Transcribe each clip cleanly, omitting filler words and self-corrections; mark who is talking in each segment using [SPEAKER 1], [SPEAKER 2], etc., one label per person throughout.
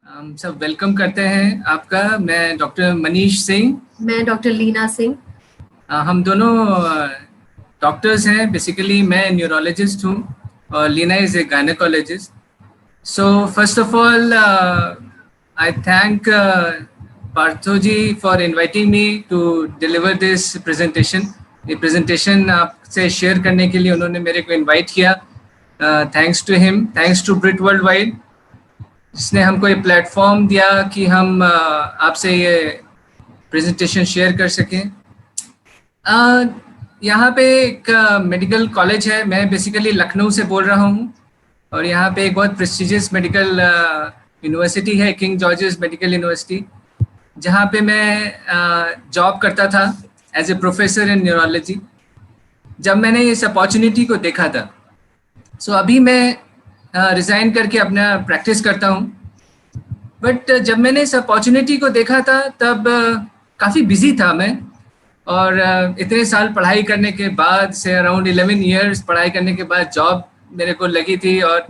[SPEAKER 1] हम सब वेलकम करते हैं आपका। मैं डॉक्टर मनीष सिंह।
[SPEAKER 2] मैं डॉक्टर लीना सिंह।
[SPEAKER 1] हम दोनों डॉक्टर्स हैं। बेसिकली मैं न्यूरोलॉजिस्ट हूँ और Leena is a gynaecologist. So first of all I thank Partho ji for inviting me to deliver this presentation. ये प्रेजेंटेशन आपसे शेयर करने के लिए उन्होंने मेरे को इनवाइट किया। Thanks to him, thanks to Brit world wide, जिसने हमको ये प्लेटफॉर्म दिया कि हम आपसे ये प्रेजेंटेशन शेयर कर सकें। यहाँ पे एक मेडिकल कॉलेज है। मैं बेसिकली लखनऊ से बोल रहा हूँ और यहाँ पे एक बहुत प्रेस्टिजियस मेडिकल यूनिवर्सिटी है, किंग जॉर्जेस मेडिकल यूनिवर्सिटी, जहाँ पे मैं जॉब करता था as a professor in neurology. जब मैंने इस अपॉर्चुनिटी को देखा था, सो अभी मैं रिज़ाइन करके अपना प्रैक्टिस करता हूँ। बट जब मैंने इस अपॉर्चुनिटी को देखा था तब काफ़ी बिजी था मैं, और इतने साल पढ़ाई करने के बाद से अराउंड 11 इयर्स पढ़ाई करने के बाद जॉब मेरे को लगी थी और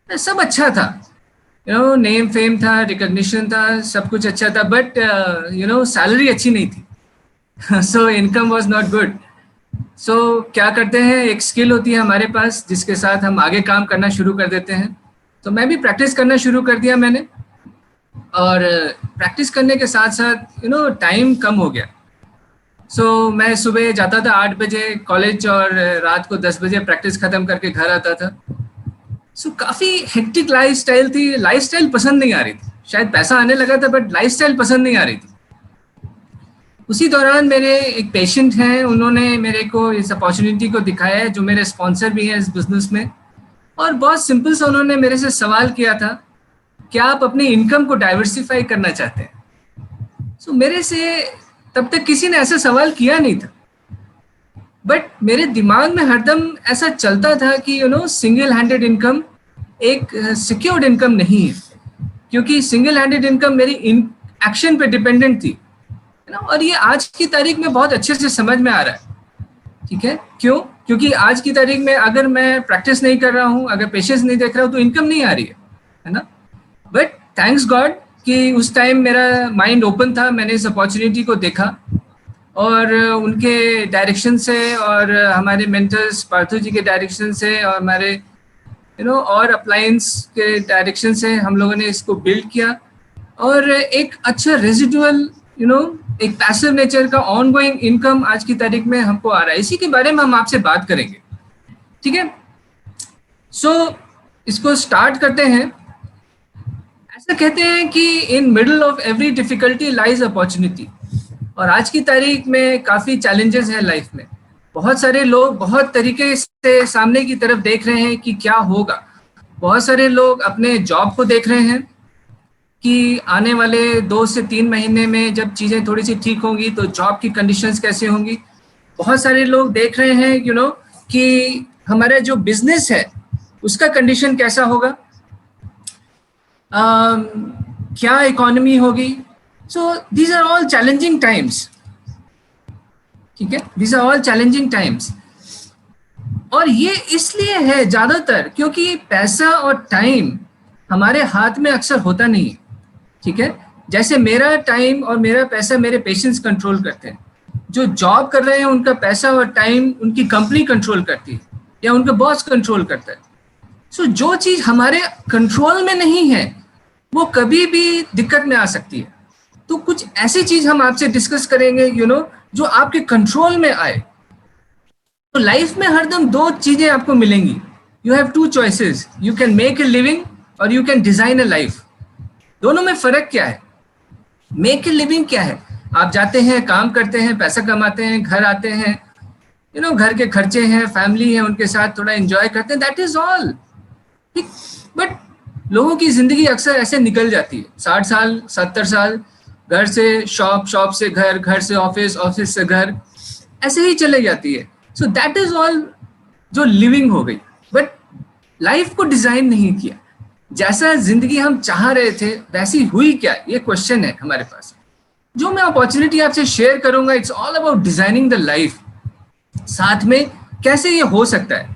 [SPEAKER 1] सब अच्छा था। नेम फेम था, रिकग्निशन था, सब कुछ अच्छा था, बट सैलरी अच्छी नहीं थी। So income was not good. So क्या करते हैं, एक स्किल होती है हमारे पास जिसके साथ हम आगे काम करना शुरू कर देते हैं। तो मैं भी प्रैक्टिस करना शुरू कर दिया मैंने, और प्रैक्टिस करने के साथ साथ टाइम कम हो गया। सो मैं सुबह जाता था 8 बजे कॉलेज और रात को 10 बजे प्रैक्टिस ख़त्म करके घर आता था। सो काफ़ी हेक्टिक लाइफस्टाइल थी। लाइफस्टाइल पसंद नहीं आ रही थी। शायद पैसा आने लगा था बट लाइफस्टाइल पसंद नहीं आ रही थी। उसी दौरान मेरे एक पेशेंट हैं, उन्होंने मेरे को इस अपॉर्चुनिटी को दिखाया है, जो मेरे स्पॉन्सर भी हैं इस बिज़नेस में। और बहुत सिंपल सा उन्होंने मेरे से सवाल किया था, क्या आप अपनी इनकम को डाइवर्सिफाई करना चाहते हैं? सो मेरे से तब तक किसी ने ऐसा सवाल किया नहीं था, बट मेरे दिमाग में हरदम ऐसा चलता था कि सिंगल हैंडेड इनकम एक सिक्योर्ड इनकम नहीं है, क्योंकि सिंगल हैंडेड इनकम मेरी एक्शन पे डिपेंडेंट थी, और ये आज की तारीख में बहुत अच्छे से समझ में आ रहा है। ठीक है, क्यों? क्योंकि आज की तारीख में अगर मैं प्रैक्टिस नहीं कर रहा हूँ, अगर पेशेंस नहीं देख रहा हूँ, तो इनकम नहीं आ रही है ना। बट थैंक्स गॉड कि उस टाइम मेरा माइंड ओपन था, मैंने इस अपॉर्चुनिटी को देखा और उनके डायरेक्शन से और हमारे मेंटर्स पार्थो जी के डायरेक्शन से और हमारे और अप्लायंस के डायरेक्शन से हम लोगों ने इसको बिल्ड किया, और एक अच्छा रेजिडुअल एक पैसिव नेचर का ऑनगोइंग इनकम आज की तारीख में हमको आ रहा है। इसी के बारे में हम आपसे बात करेंगे। ठीक है, सो इसको स्टार्ट करते हैं। ऐसा कहते हैं कि in middle of every difficulty lies opportunity, और आज की तारीख में काफ़ी चैलेंजेस हैं लाइफ में। बहुत सारे लोग बहुत तरीके से सामने की तरफ देख रहे हैं कि क्या होगा। बहुत सारे लोग अपने जॉब को देख रहे हैं कि आने वाले 2 से 3 महीने में जब चीज़ें थोड़ी सी ठीक होंगी तो जॉब की कंडीशंस कैसे होंगी। बहुत सारे लोग देख रहे हैं कि हमारा जो बिजनेस है उसका कंडीशन कैसा होगा, क्या इकोनॉमी होगी। So these are all challenging times. ठीक है, these are all challenging times, और ये इसलिए है ज़्यादातर क्योंकि पैसा और टाइम हमारे हाथ में अक्सर होता नहीं है। ठीक है, जैसे मेरा टाइम और मेरा पैसा मेरे पेशेंट्स कंट्रोल करते हैं। जो जॉब कर रहे हैं उनका पैसा और टाइम उनकी कंपनी कंट्रोल करती है या उनका बॉस कंट्रोल करता है। सो जो चीज़ हमारे कंट्रोल में नहीं है वो कभी भी दिक्कत में आ सकती है। तो कुछ ऐसी चीज़ हम आपसे डिस्कस करेंगे जो आपके कंट्रोल में आए। तो लाइफ में हरदम 2 चीज़ें आपको मिलेंगी। You have 2 choices, you can make a living और you can design a life. दोनों में फ़र्क क्या है? मेक ए लिविंग क्या है? आप जाते हैं, काम करते हैं, पैसा कमाते हैं, घर आते हैं, घर के खर्चे हैं, फैमिली है, उनके साथ थोड़ा एंजॉय करते हैं, दैट इज़ ऑल। ठीक, बट लोगों की ज़िंदगी अक्सर ऐसे निकल जाती है। 60 साल 70 साल घर से शॉप, शॉप से घर, घर से ऑफिस, ऑफिस से घर, ऐसे ही चले जाती है। सो दैट इज़ ऑल जो लिविंग हो गई। बट लाइफ को डिज़ाइन नहीं किया। जैसा जिंदगी हम चाह रहे थे वैसी हुई क्या, ये क्वेश्चन है हमारे पास। जो मैं अपॉर्चुनिटी आपसे शेयर करूंगा, it's all about designing the life. साथ में कैसे ये हो सकता है,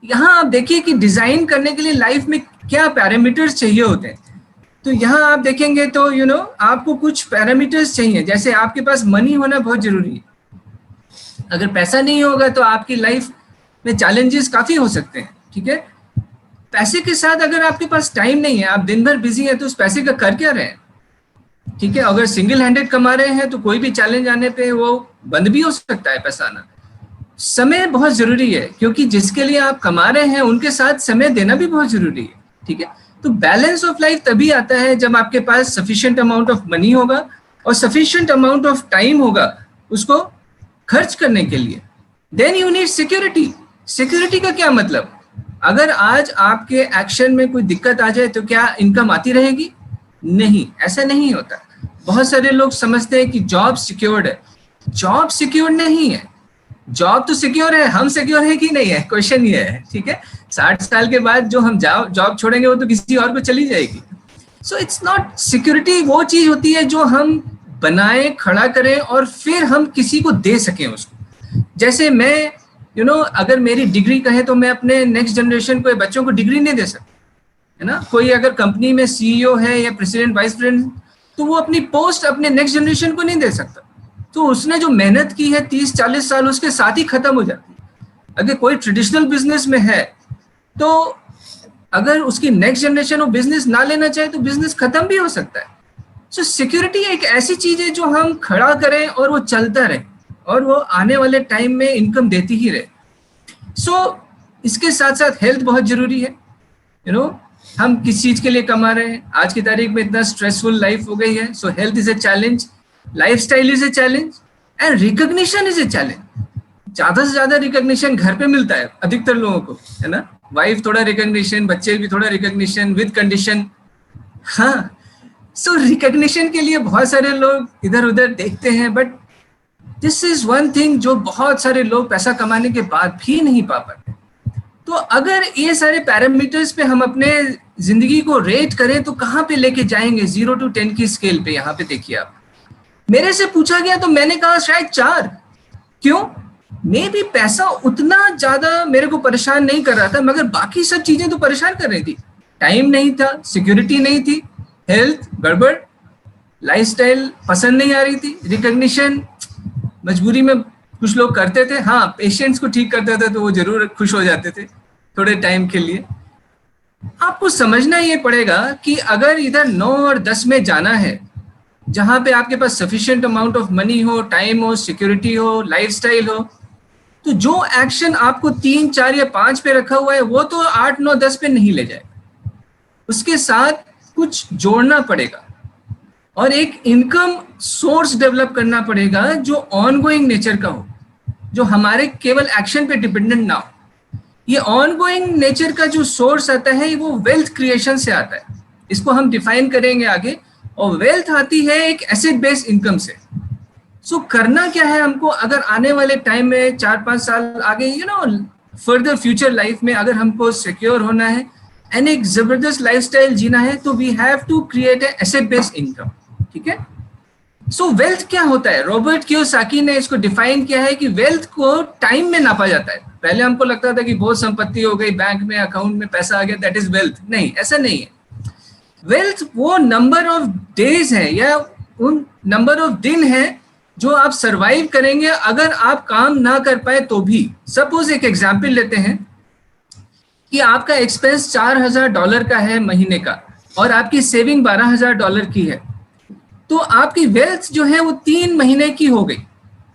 [SPEAKER 1] यहाँ आप देखिए कि डिजाइन करने के लिए लाइफ में क्या पैरामीटर्स चाहिए होते हैं। तो यहाँ आप देखेंगे तो आपको कुछ पैरामीटर्स चाहिए, जैसे आपके पास मनी होना बहुत जरूरी है। अगर पैसा नहीं होगा तो आपकी लाइफ में चैलेंजेस काफी हो सकते हैं, ठीक है। पैसे के साथ अगर आपके पास टाइम नहीं है, आप दिन भर बिजी हैं, तो उस पैसे का कर क्या रहे हैं, ठीक है। अगर सिंगल हैंडेड कमा रहे हैं तो कोई भी चैलेंज आने पे वो बंद भी हो सकता है पैसा आना। समय बहुत जरूरी है, क्योंकि जिसके लिए आप कमा रहे हैं उनके साथ समय देना भी बहुत जरूरी है, ठीक है। तो बैलेंस ऑफ लाइफ तभी आता है जब आपके पास सफिशिएंट अमाउंट ऑफ मनी होगा और सफिशिएंट अमाउंट ऑफ टाइम होगा उसको खर्च करने के लिए। Then you need security. Security का क्या मतलब, अगर आज आपके एक्शन में कोई दिक्कत आ जाए तो क्या इनकम आती रहेगी? नहीं, ऐसा नहीं होता। बहुत सारे लोग समझते हैं कि जॉब सिक्योर्ड है। जॉब सिक्योर नहीं है। जॉब तो सिक्योर है, हम सिक्योर है कि नहीं है, क्वेश्चन ये है, ठीक है। 60 साल के बाद जो हम जॉब छोड़ेंगे वो तो किसी और को चली जाएगी। So it's not security. वो चीज होती है जो हम बनाएं, खड़ा करें और फिर हम किसी को दे सकें उसको। जैसे मैं अगर मेरी डिग्री कहे तो मैं अपने नेक्स्ट जनरेशन को, बच्चों को डिग्री नहीं दे सकता, है ना। कोई अगर कंपनी में सीईओ है या प्रेसिडेंट, वाइस प्रेसिडेंट, तो वो अपनी पोस्ट अपने नेक्स्ट जनरेशन को नहीं दे सकता। तो उसने जो मेहनत की है 30-40 साल, उसके साथ ही खत्म हो जाती है। अगर कोई ट्रेडिशनल बिजनेस में है तो अगर उसकी नेक्स्ट जनरेशन वो बिजनेस ना लेना चाहे तो बिजनेस खत्म भी हो सकता है। सो सिक्योरिटी एक ऐसी चीज है जो हम खड़ा करें और वो चलता रहे और वो आने वाले टाइम में इनकम देती ही रहे। सो इसके साथ साथ हेल्थ बहुत जरूरी है। हम किस चीज के लिए कमा रहे हैं? आज की तारीख में इतना स्ट्रेसफुल लाइफ हो गई है। सो health is a challenge, lifestyle is a challenge and recognition is a challenge. ज्यादा से ज्यादा रिकॉग्निशन घर पे मिलता है अधिकतर लोगों को, है ना। वाइफ थोड़ा रिकॉग्निशन, बच्चे भी थोड़ा रिकॉग्निशन विद कंडीशन। हाँ, सो रिकॉग्निशन के लिए बहुत सारे लोग इधर उधर देखते हैं, but this is one thing जो बहुत सारे लोग पैसा कमाने के बाद भी नहीं पा पाते। तो अगर ये सारे पैरामीटर्स पे हम अपने जिंदगी को रेट करें तो कहाँ पे लेके जाएंगे 0 to 10 की स्केल पे? यहाँ पे देखिए आप, मेरे से पूछा गया तो मैंने कहा शायद 4। क्यों? मे भी पैसा उतना ज्यादा मेरे को परेशान नहीं कर रहा था, मगर बाकी सब चीजें तो परेशान कर रही थी। टाइम नहीं था, सिक्योरिटी नहीं थी, हेल्थ गड़बड़, लाइफस्टाइल पसंद नहीं आ रही थी, रिकॉग्निशन मजबूरी में कुछ लोग करते थे। हाँ, पेशेंट्स को ठीक करते थे तो वो जरूर खुश हो जाते थे थोड़े टाइम के लिए। आपको समझना ये पड़ेगा कि अगर इधर 9 और 10 में जाना है, जहां पे आपके पास सफिशिएंट अमाउंट ऑफ मनी हो, टाइम हो, सिक्योरिटी हो, लाइफस्टाइल हो, तो जो एक्शन आपको 3, 4 या 5 पे रखा हुआ है वो तो 8, 9, 10 पे नहीं ले जाएगा। उसके साथ कुछ जोड़ना पड़ेगा और एक इनकम सोर्स डेवलप करना पड़ेगा जो ऑनगोइंग नेचर का हो, जो हमारे केवल एक्शन पे डिपेंडेंट ना हो। ये ऑनगोइंग नेचर का जो सोर्स आता है वो वेल्थ क्रिएशन से आता है। इसको हम डिफाइन करेंगे आगे। और वेल्थ आती है एक एसेट बेस्ड इनकम से। सो करना क्या है हमको, अगर आने वाले टाइम में 4-5 साल आगे फर्दर फ्यूचर लाइफ में अगर हमको सिक्योर होना है एंड एक जबरदस्त लाइफस्टाइल जीना है, तो we have to create a asset based income, ठीक है। सो वेल्थ क्या होता है? रॉबर्ट कियोसाकी ने इसको डिफाइन किया है कि वेल्थ को टाइम में नापा जाता है। पहले हमको लगता था कि बहुत संपत्ति हो गई, बैंक में अकाउंट में पैसा आ गया, दैट इज वेल्थ। नहीं, ऐसा नहीं है। वेल्थ वो नंबर ऑफ डेज है या उन नंबर ऑफ दिन है जो आप सरवाइव करेंगे अगर आप काम ना कर पाए तो भी। सपोज एक एग्जाम्पल लेते हैं कि आपका एक्सपेंस $4000 का है महीने का और आपकी सेविंग $12000 की है, तो आपकी वेल्थ जो है वो 3 महीने की हो गई।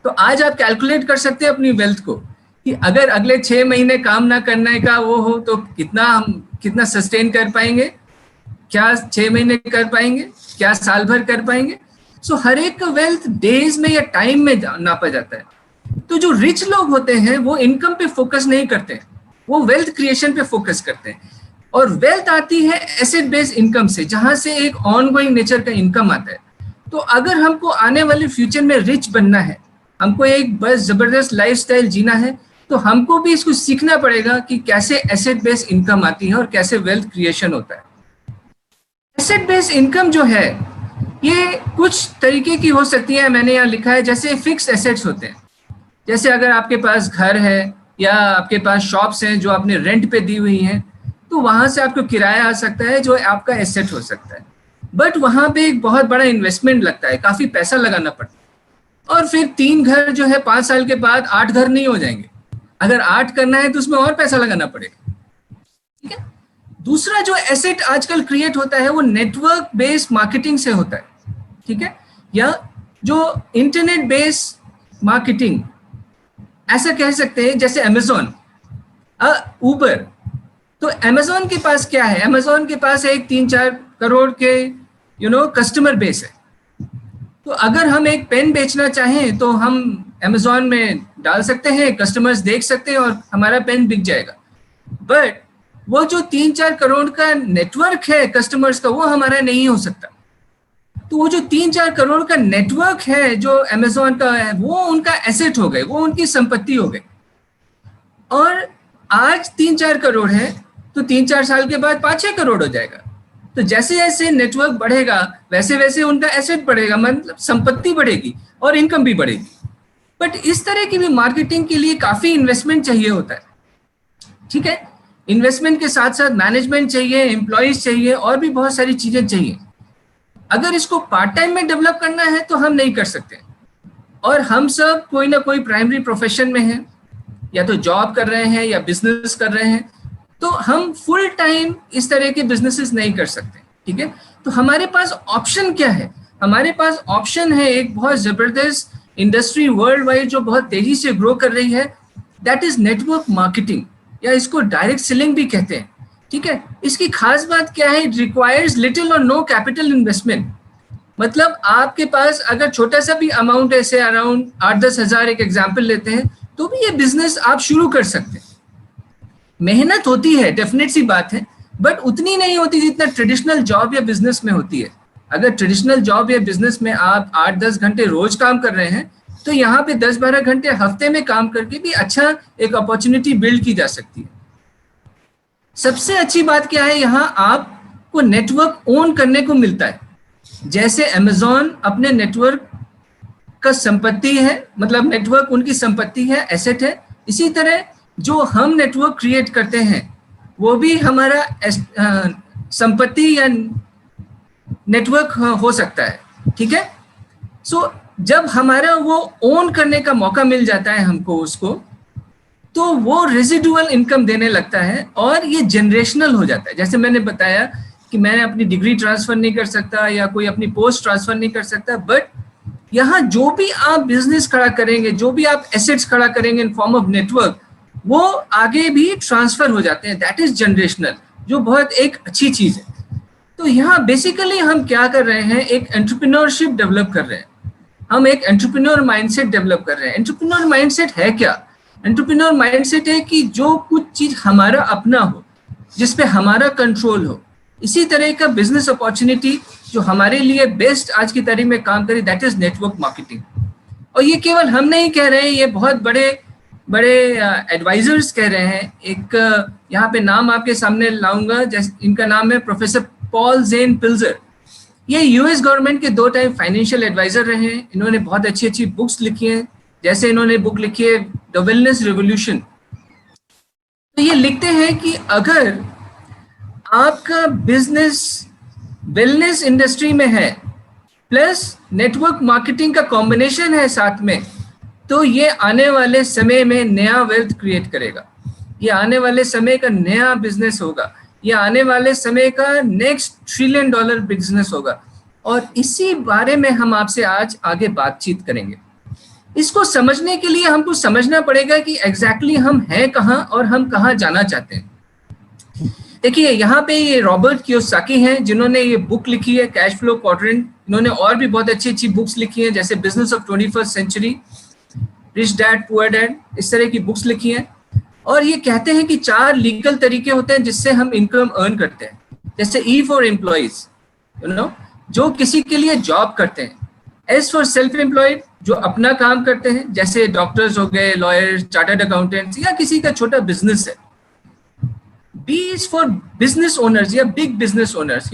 [SPEAKER 1] तो आज आप कैलकुलेट कर सकते हैं अपनी वेल्थ को कि अगर अगले 6 महीने काम ना करने का वो हो तो कितना सस्टेन कर पाएंगे, क्या 6 महीने कर पाएंगे, क्या साल भर कर पाएंगे। सो हर एक का वेल्थ डेज में या टाइम में नापा जाता है। तो जो रिच लोग होते हैं वो इनकम पे फोकस नहीं करते, वो वेल्थ क्रिएशन पे फोकस करते हैं। और वेल्थ आती है एसेट बेस्ड इनकम से, जहां से एक ऑनगोइंग नेचर का इनकम आता है। तो अगर हमको आने वाले फ्यूचर में रिच बनना है, हमको एक बस जबरदस्त लाइफस्टाइल जीना है, तो हमको भी इसको सीखना पड़ेगा कि कैसे एसेट बेस्ड इनकम आती है और कैसे वेल्थ क्रिएशन होता है। एसेट बेस्ड इनकम जो है ये कुछ तरीके की हो सकती है, मैंने यहाँ लिखा है। जैसे फिक्स एसेट्स होते हैं, जैसे अगर आपके पास घर है या आपके पास शॉप्स हैं जो आपने रेंट पे दी हुई हैं, तो वहां से आपको किराया आ सकता है जो आपका एसेट हो सकता है। बट वहां पे एक बहुत बड़ा इन्वेस्टमेंट लगता है, काफी पैसा लगाना पड़ता है। और फिर 3 घर जो है 5 साल के बाद 8 घर नहीं हो जाएंगे। अगर 8 करना है तो उसमें और पैसा लगाना पड़ेगा। ठीक है। दूसरा जो एसेट आजकल क्रिएट होता है वो नेटवर्क बेस्ड मार्केटिंग से होता है। ठीक है, या जो इंटरनेट बेस्ड मार्केटिंग ऐसा कह सकते हैं, जैसे अमेजोन, उबर। तो अमेजोन के पास क्या है, अमेजोन के पास एक 3-4 करोड़ के कस्टमर बेस है। तो अगर हम एक पेन बेचना चाहें तो हम अमेजोन में डाल सकते हैं, कस्टमर्स देख सकते हैं और हमारा पेन बिक जाएगा। बट वो जो 3-4 करोड़ का नेटवर्क है कस्टमर्स का, वो हमारा नहीं हो सकता। तो वो जो 3-4 करोड़ का नेटवर्क है जो अमेजोन का है, वो उनका एसेट हो गए, वो उनकी संपत्ति हो गई। और आज 3-4 करोड़ है तो 3-4 साल के बाद 5-6 करोड़ हो जाएगा। तो जैसे जैसे नेटवर्क बढ़ेगा वैसे वैसे उनका एसेट बढ़ेगा, मतलब संपत्ति बढ़ेगी और इनकम भी बढ़ेगी। बट इस तरह की भी मार्केटिंग के लिए काफी इन्वेस्टमेंट चाहिए होता है। ठीक है, इन्वेस्टमेंट के साथ साथ मैनेजमेंट चाहिए, एम्प्लॉयज चाहिए और भी बहुत सारी चीजें चाहिए। अगर इसको पार्ट टाइम में डेवलप करना है तो हम नहीं कर सकते। और हम सब कोई ना कोई प्राइमरी प्रोफेशन में हैं, या तो जॉब कर रहे हैं या बिजनेस कर रहे हैं, तो हम फुल टाइम इस तरह के बिजनेसेस नहीं कर सकते। ठीक है, तो हमारे पास ऑप्शन क्या है? हमारे पास ऑप्शन है एक बहुत जबरदस्त इंडस्ट्री वर्ल्ड वाइड जो बहुत तेजी से ग्रो कर रही है, दैट इज नेटवर्क मार्केटिंग, या इसको डायरेक्ट सेलिंग भी कहते हैं। ठीक है, इसकी खास बात क्या है? इट रिक्वायर्स लिटिल और नो कैपिटल इन्वेस्टमेंट। मतलब आपके पास अगर छोटा सा भी अमाउंट ऐसे अराउंड 8-10 हज़ार, एक एग्जाम्पल लेते हैं, तो भी ये बिजनेस आप शुरू कर सकते हैं। मेहनत होती है, डेफिनेट सी बात है, बट उतनी नहीं होती जितना ट्रेडिशनल जॉब या बिजनेस में होती है। अगर ट्रेडिशनल जॉब या बिजनेस में आप 8-10 घंटे रोज काम कर रहे हैं, तो यहाँ पे 10-12 घंटे हफ्ते में काम करके भी अच्छा एक अपॉर्चुनिटी बिल्ड की जा सकती है। सबसे अच्छी बात क्या है, यहाँ आपको नेटवर्क ओन करने को मिलता है। जैसे अमेजॉन अपने नेटवर्क का संपत्ति है, मतलब नेटवर्क उनकी संपत्ति है, एसेट है, इसी तरह जो हम नेटवर्क क्रिएट करते हैं वो भी हमारा संपत्ति या नेटवर्क हो सकता है। ठीक है, सो जब हमारा वो ओन करने का मौका मिल जाता है हमको उसको, तो वो रेजिडुअल इनकम देने लगता है और ये जनरेशनल हो जाता है। जैसे मैंने बताया कि मैं अपनी डिग्री ट्रांसफर नहीं कर सकता या कोई अपनी पोस्ट ट्रांसफर नहीं कर सकता, बट यहाँ जो भी आप बिजनेस खड़ा करेंगे, जो भी आप एसेट्स खड़ा करेंगे इन फॉर्म ऑफ नेटवर्क, वो आगे भी ट्रांसफर हो जाते हैं। दैट इज जनरेशनल, जो बहुत एक अच्छी चीज है। तो यहाँ बेसिकली हम क्या कर रहे हैं, एक एंटरप्रेन्योरशिप डेवलप कर रहे हैं, हम एक एंटरप्रेन्योर माइंडसेट डेवलप कर रहे हैं। एंटरप्रेन्योर माइंडसेट है क्या? एंटरप्रेन्योर माइंडसेट है कि जो कुछ चीज हमारा अपना हो, जिसपे हमारा कंट्रोल हो, इसी तरह का बिजनेस अपॉर्चुनिटी जो हमारे लिए बेस्ट आज की तारीख में काम करे, दैट इज नेटवर्क मार्केटिंग। और ये केवल हम नहीं कह रहे हैं, ये बहुत बड़े बड़े एडवाइजर्स कह रहे हैं। एक यहाँ पे नाम आपके सामने लाऊंगा, जैसे इनका नाम है प्रोफेसर पॉल जेन पिल्जर। ये यूएस गवर्नमेंट के 2 टाइम फाइनेंशियल एडवाइजर रहे हैं। इन्होंने बहुत अच्छी अच्छी बुक्स लिखी हैं, जैसे इन्होंने बुक लिखी है द वेलनेस रिवोल्यूशन। तो ये लिखते हैं कि अगर आपका बिजनेस वेलनेस इंडस्ट्री में है प्लस नेटवर्क मार्केटिंग का कॉम्बिनेशन है साथ में, तो ये आने वाले समय में नया वेल्थ क्रिएट करेगा, ये आने वाले समय का नया बिजनेस होगा, ये आने वाले समय का नेक्स्ट $1 ट्रिलियन बिजनेस होगा। और इसी बारे में हम आपसे आज आगे बातचीत करेंगे। इसको समझने के लिए हमको समझना पड़ेगा कि एग्जैक्टली हम हैं कहाँ और हम कहाँ जाना चाहते हैं। देखिए यहाँ पे ये रॉबर्ट कियोसाकी हैं, जिन्होंने ये बुक लिखी है कैश फ्लो क्वाड्रेंट। इन्होंने और भी बहुत अच्छी अच्छी बुक्स लिखी हैं, जैसे business of 21st century, rich dad poor dad, इस तरह की बुक्स लिखी हैं। और ये कहते हैं कि 4 लीगल तरीके होते हैं जिससे हम इनकम अर्न करते हैं। जैसे ई फॉर एम्प्लॉइज, जो किसी के लिए जॉब करते हैं। एस फॉर सेल्फ एम्प्लॉयड, जो अपना काम करते हैं, जैसे डॉक्टर्स हो गए, लॉयर्स, चार्टर्ड अकाउंटेंट्स, या किसी का छोटा बिजनेस है। B is for business owners या बिग बिजनेस ओनर्स,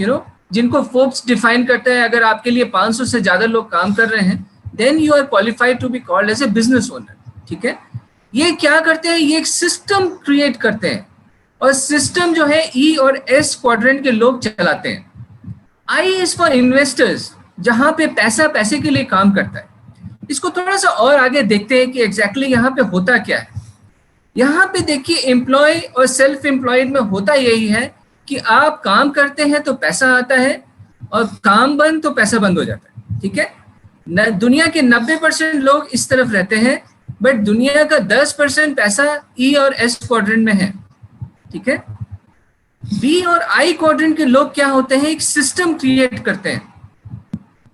[SPEAKER 1] जिनको फोर्ब्स डिफाइन करते हैं अगर आपके लिए 500 से ज्यादा लोग काम कर रहे हैं, then you are qualified to be called as a business owner. ठीक है, ये क्या करते हैं, ये एक सिस्टम क्रिएट करते हैं, और सिस्टम जो है ई और एस क्वाड्रेंट के लोग चलाते हैं। आई इज फॉर इन्वेस्टर्स, जहां पे पैसा पैसे के लिए काम करता है। इसको थोड़ा सा और आगे देखते हैं कि एग्जैक्टली यहाँ पे होता क्या है। यहाँ पे देखिए, एम्प्लॉय और सेल्फ एम्प्लॉयड में होता यही है कि आप काम करते हैं तो पैसा आता है, और काम बंद तो पैसा बंद हो जाता है। ठीक है, दुनिया के 90% लोग इस तरफ रहते हैं, बट दुनिया का 10% पैसा ई और एस क्वाड्रेंट में है। ठीक है, बी और आई क्वाड्रेंट के लोग क्या होते हैं, एक सिस्टम क्रिएट करते हैं,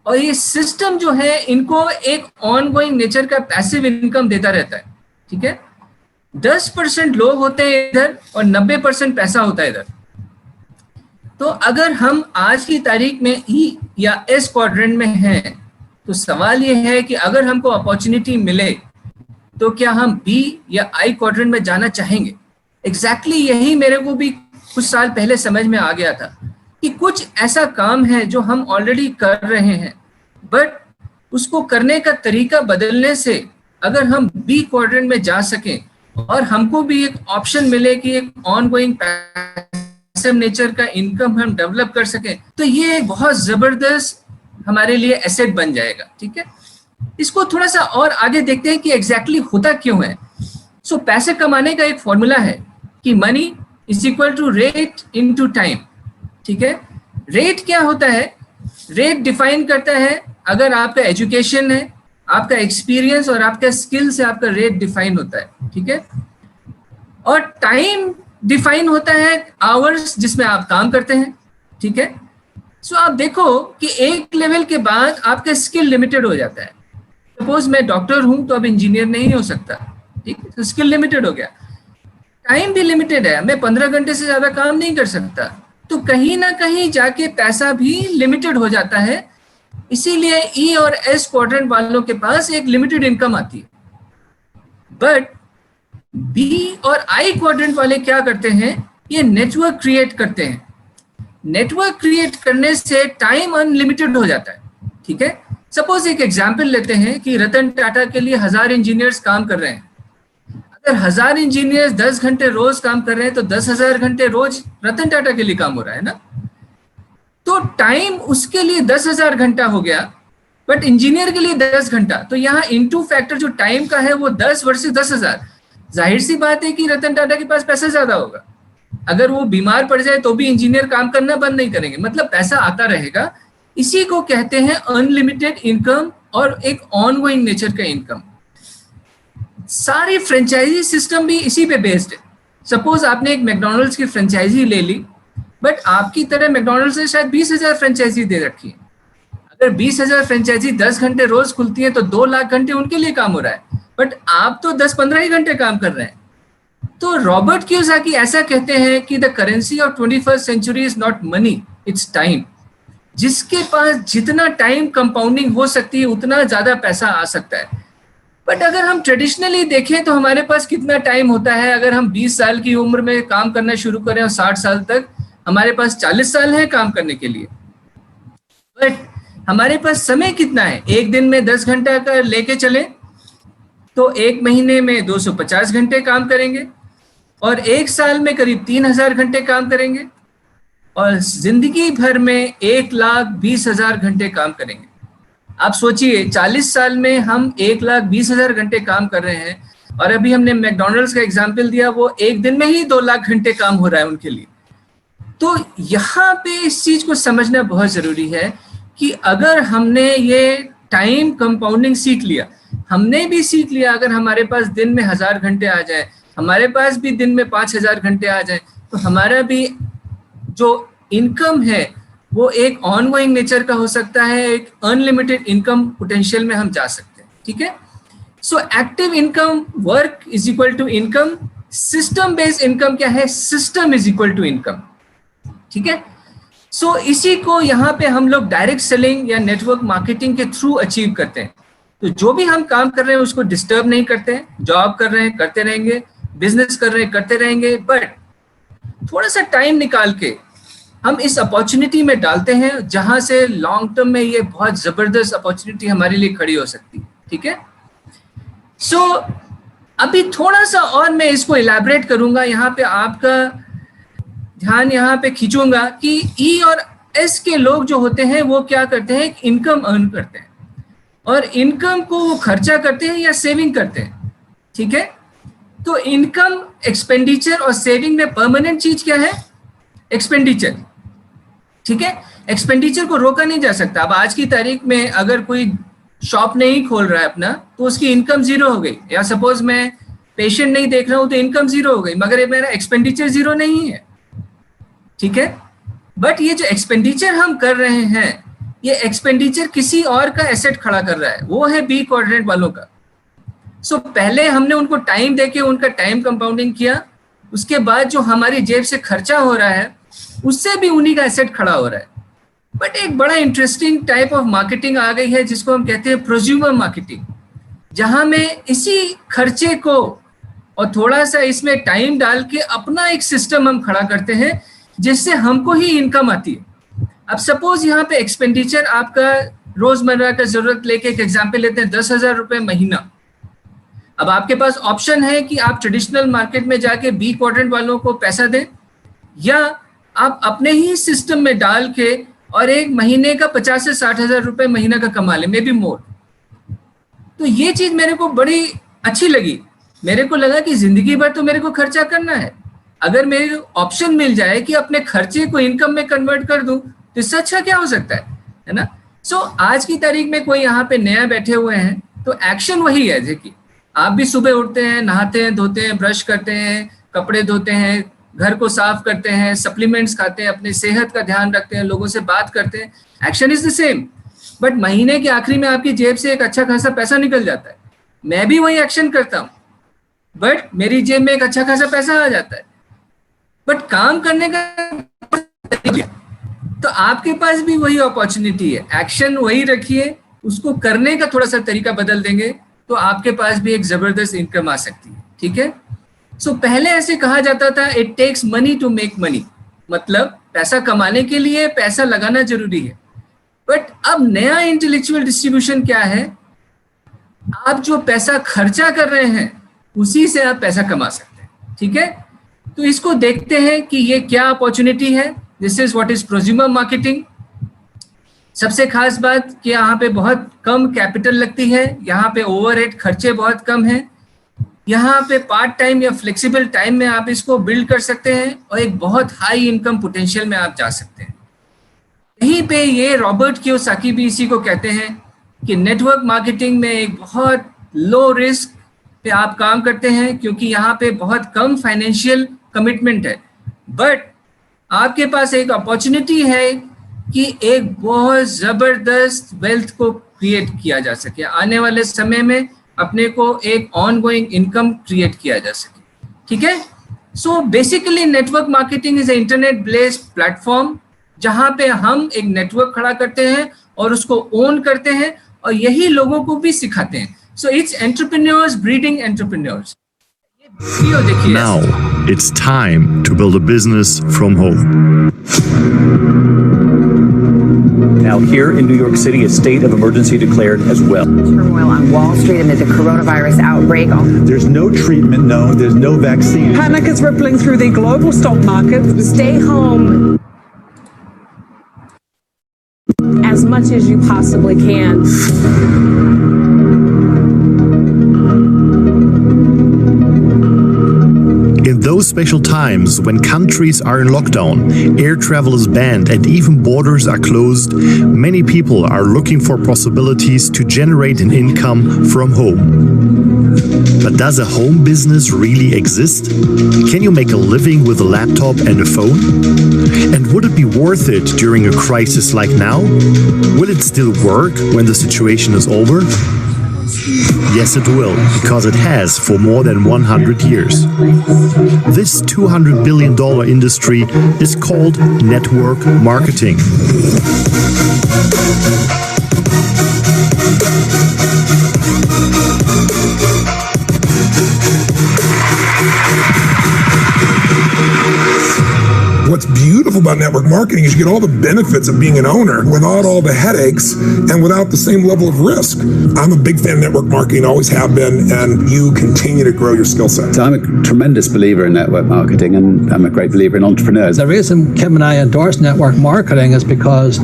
[SPEAKER 1] और ये सिस्टम जो है इनको एक ऑनगोइंग नेचर का पैसिव इनकम देता रहता है। ठीक है, 10% लोग होते हैं इधर और 90% पैसा होता है इधर। तो अगर हम आज की तारीख में ई या एस क्वाड्रेंट में हैं, तो सवाल ये है कि अगर हमको अपॉर्चुनिटी मिले तो क्या हम बी या आई क्वाड्रेंट में जाना चाहेंगे। एग्जैक्टली यही मेरे को भी कुछ साल पहले समझ में आ गया था कि कुछ ऐसा काम है जो हम ऑलरेडी कर रहे हैं, बट उसको करने का तरीका बदलने से अगर हम बी क्वाड्रेंट में जा सकें और हमको भी एक ऑप्शन मिले कि एक ऑनगोइंग पैसिव नेचर का इनकम हम डेवलप कर सकें, तो ये एक बहुत जबरदस्त हमारे लिए एसेट बन जाएगा। ठीक है, इसको थोड़ा सा और आगे देखते हैं कि एग्जैक्टली होता क्यों है। सो पैसे कमाने का एक फॉर्मूला है कि money is equal to rate into time. ठीक है, रेट क्या होता है, रेट डिफाइन करता है, अगर आपका एजुकेशन है, आपका एक्सपीरियंस और आपका स्किल से आपका रेट डिफाइन होता है। ठीक है, और टाइम डिफाइन होता है आवर्स जिसमें आप काम करते हैं। ठीक है, सो आप देखो कि एक लेवल के बाद आपका स्किल लिमिटेड हो जाता है। सपोज मैं डॉक्टर हूं तो अब इंजीनियर नहीं हो सकता। ठीक है, तो स्किल लिमिटेड हो गया। टाइम भी लिमिटेड है, मैं 15 घंटे से ज्यादा काम नहीं कर सकता, तो कहीं ना कहीं जाके पैसा भी लिमिटेड हो जाता है। इसीलिए ई और एस क्वाड्रेंट वालों के पास एक लिमिटेड इनकम आती है, बट बी और आई क्वाड्रेंट वाले क्या करते हैं, ये नेटवर्क क्रिएट करते हैं। नेटवर्क क्रिएट करने से टाइम अनलिमिटेड हो जाता है। ठीक है, सपोज एक एग्जांपल लेते हैं कि रतन टाटा के लिए 1000 इंजीनियर्स काम कर रहे हैं। अगर 1000 इंजीनियर्स 10 घंटे रोज काम कर रहे हैं तो 10,000 घंटे रोज रतन टाटा के लिए काम हो रहा है ना। तो टाइम उसके लिए 10,000 घंटा हो गया, बट इंजीनियर के लिए 10 घंटा। तो यहाँ इनटू फैक्टर जो टाइम का है वो 10 वर्सेस 10,000। जाहिर सी बात है कि रतन टाटा के पास पैसा ज्यादा होगा। अगर वो बीमार पड़ जाए तो भी इंजीनियर काम करना बंद नहीं करेंगे, मतलब पैसा आता रहेगा। इसी को कहते हैं अनलिमिटेड इनकम और एक ऑनगोइंग नेचर का इनकम। सारी फ्रेंचाइजी सिस्टम भी इसी पे बेस्ड है। सपोज आपने एक मैकडॉनल्ड्स की फ्रेंचाइजी ले ली, बट आपकी तरह मैकडॉनल्ड्स ने शायद 20,000 फ्रेंचाइजी दे रखी है। अगर 20,000 फ्रेंचाइजी 10 घंटे रोज खुलती है तो 2 लाख घंटे उनके लिए काम हो रहा है, बट आप तो 10-15 ही घंटे काम कर रहे हैं। तो रॉबर्ट कियोसाकी ऐसा कहते हैं कि the currency of 21st century is not money, it's time. जिसके पास जितना टाइम कंपाउंडिंग हो सकती है उतना ज्यादा पैसा आ सकता है। बट अगर हम ट्रेडिशनली देखें तो हमारे पास कितना टाइम होता है। अगर हम 20 साल की उम्र में काम करना शुरू करें और 60 साल तक, हमारे पास 40 साल है काम करने के लिए। बट हमारे पास समय कितना है, एक दिन में 10 घंटा का लेके चले तो एक महीने में 250 घंटे काम करेंगे, और एक साल में करीब 3,000 घंटे काम करेंगे, और जिंदगी भर में 1,20,000 घंटे काम करेंगे। आप सोचिए 40 साल में हम 1,20,000 घंटे काम कर रहे हैं, और अभी हमने मैकडॉनल्ड्स का एग्जाम्पल दिया, वो एक दिन में ही 2 लाख घंटे काम हो रहा है उनके लिए। तो यहाँ पे इस चीज को समझना बहुत जरूरी है कि अगर हमने ये टाइम कंपाउंडिंग सीख लिया, हमने भी सीख लिया, अगर हमारे पास दिन में 1000 घंटे आ जाए, हमारे पास भी दिन में 5,000 घंटे आ जाए, तो हमारा भी जो इनकम है वो एक ऑनगोइंग नेचर का हो सकता है, एक अनलिमिटेड इनकम पोटेंशियल में हम जा सकते हैं। ठीक है, so active income work is equal to income. System based income क्या है, system is equal to income. ठीक है, सो इसी को यहाँ पे हम लोग डायरेक्ट सेलिंग या नेटवर्क मार्केटिंग के थ्रू अचीव करते हैं। तो जो भी हम काम कर रहे हैं उसको डिस्टर्ब नहीं करते हैं, जॉब कर रहे हैं करते रहेंगे, बिजनेस कर रहे हैं करते रहेंगे, बट थोड़ा सा टाइम निकाल के हम इस अपॉर्चुनिटी में डालते हैं जहां से लॉन्ग टर्म में ये बहुत जबरदस्त अपॉर्चुनिटी हमारे लिए खड़ी हो सकती है। ठीक है, सो अभी थोड़ा सा और मैं इसको इलैबोरेट करूंगा, यहाँ पे आपका ध्यान यहाँ पे खींचूंगा कि ई और एस के लोग जो होते हैं वो क्या करते हैं, इनकम अर्न करते हैं और इनकम को वो खर्चा करते हैं या सेविंग करते हैं, ठीक है। तो इनकम, एक्सपेंडिचर और सेविंग में परमानेंट चीज क्या है, एक्सपेंडिचर, ठीक है। एक्सपेंडिचर को रोका नहीं जा सकता। अब आज की तारीख में अगर कोई शॉप नहीं खोल रहा है अपना तो उसकी इनकम जीरो हो गई, या सपोज मैं पेशेंट नहीं देख रहा हूं तो इनकम जीरो हो गई, मगर ये मेरा एक्सपेंडिचर जीरो नहीं है, ठीक है। बट ये जो एक्सपेंडिचर हम कर रहे हैं, ये एक्सपेंडिचर किसी और का एसेट खड़ा कर रहा है, वो है बी क्वाड्रेंट वालों का। सो पहले हमने उनको टाइम देके उनका टाइम कंपाउंडिंग किया, उसके बाद जो हमारी जेब से खर्चा हो रहा है उससे भी उन्हीं का एसेट खड़ा हो रहा है। बट एक बड़ा इंटरेस्टिंग टाइप ऑफ मार्केटिंग आ गई है जिसको हम कहते हैं प्रोज्यूमर मार्केटिंग, जहां में इसी खर्चे को और थोड़ा सा इसमें टाइम डाल के अपना एक सिस्टम हम खड़ा करते हैं जिससे हमको ही इनकम आती है। अब सपोज यहाँ पे एक्सपेंडिचर आपका रोजमर्रा का जरूरत लेके एक एग्जाम्पल लेते हैं 10,000 रुपये महीना। अब आपके पास ऑप्शन है कि आप ट्रेडिशनल मार्केट में जाके बी क्वाड्रेंट वालों को पैसा दें, या आप अपने ही सिस्टम में डाल के और एक महीने का 50 से 60,000 रुपये महीना का कमा ले, मे बी मोर। तो ये चीज मेरे को बड़ी अच्छी लगी। मेरे को लगा कि जिंदगी भर तो मेरे को खर्चा करना है, अगर मेरे ऑप्शन मिल जाए कि अपने खर्चे को इनकम में कन्वर्ट कर दूं तो इससे अच्छा क्या हो सकता है ना। सो आज की तारीख में कोई यहाँ पे नया बैठे हुए हैं तो एक्शन वही है कि आप भी सुबह उठते हैं, नहाते हैं, धोते हैं, ब्रश करते हैं, कपड़े धोते हैं, घर को साफ करते हैं, सप्लीमेंट्स खाते हैं, अपनी सेहत का ध्यान रखते हैं, लोगों से बात करते हैं। Action is the same, but महीने के आखिरी में आपकी जेब से एक अच्छा खासा पैसा निकल जाता है। मैं भी वही एक्शन करता हूँ, बट मेरी जेब में एक अच्छा खासा पैसा आ जाता है। बट काम करने का तो आपके पास भी वही अपॉर्चुनिटी है, एक्शन वही रखिए, उसको करने का थोड़ा सा तरीका बदल देंगे तो आपके पास भी एक जबरदस्त इनकम आ सकती है, ठीक है। सो पहले ऐसे कहा जाता था it takes money to make money, मतलब पैसा कमाने के लिए पैसा लगाना जरूरी है। बट अब नया इंटेलेक्चुअल डिस्ट्रीब्यूशन क्या है, आप जो पैसा खर्चा कर रहे हैं उसी से आप पैसा कमा सकते हैं, ठीक है। तो इसको देखते हैं कि ये क्या अपॉर्चुनिटी है। This is what is prosumer marketing. सबसे खास बात कि यहाँ पे बहुत कम कैपिटल लगती है, यहाँ पे ओवरहेड खर्चे बहुत कम हैं, यहाँ पे पार्ट टाइम या फ्लेक्सिबल टाइम में आप इसको बिल्ड कर सकते हैं और एक बहुत हाई इनकम पोटेंशियल में आप जा सकते हैं। यहीं पे ये रॉबर्ट कियोसाकी भी इसी को कहते हैं कि नेटवर्क मार्केटिंग में एक बहुत लो रिस्क पे आप काम करते हैं, क्योंकि यहाँ पे बहुत कम फाइनेंशियल कमिटमेंट है, बट आपके पास एक अपॉर्चुनिटी है कि एक बहुत जबरदस्त वेल्थ को क्रिएट किया जा सके, आने वाले समय में अपने को एक ऑन गोइंग इनकम क्रिएट किया जा सके, ठीक है। So basically network marketing is internet based platform जहां पे हम एक नेटवर्क खड़ा करते हैं और उसको ओन करते हैं और यही लोगों को भी सिखाते हैं। So it's entrepreneurs breeding entrepreneurs.
[SPEAKER 2] Now it's time to build a business from home.
[SPEAKER 3] Now here in New York City, a state of emergency declared as well.
[SPEAKER 4] Turmoil on Wall Street amid the coronavirus outbreak.
[SPEAKER 3] There's no treatment known, there's no vaccine.
[SPEAKER 5] Panic is rippling through the global stock market.
[SPEAKER 4] Stay home
[SPEAKER 5] As much as you possibly can.
[SPEAKER 2] In those special times when countries are in lockdown, air travel is banned and even borders are closed, many people are looking for possibilities to generate an income from home. But does a home business really exist? Can you make a living with a laptop and a phone? And would it be worth it during a crisis like now? Will it still work when the situation is over? Yes, it will, because it has for more than 100 years. This $200 billion industry is called network marketing.
[SPEAKER 6] what's beautiful about network marketing is you get all the benefits of being an owner without all the headaches and without the same level of risk. I'm a big fan of network marketing, always have been, and you continue to grow your skill set.
[SPEAKER 7] So I'm a tremendous believer in network marketing, and I'm a great believer in entrepreneurs.
[SPEAKER 8] The reason Kim and I endorse network marketing is because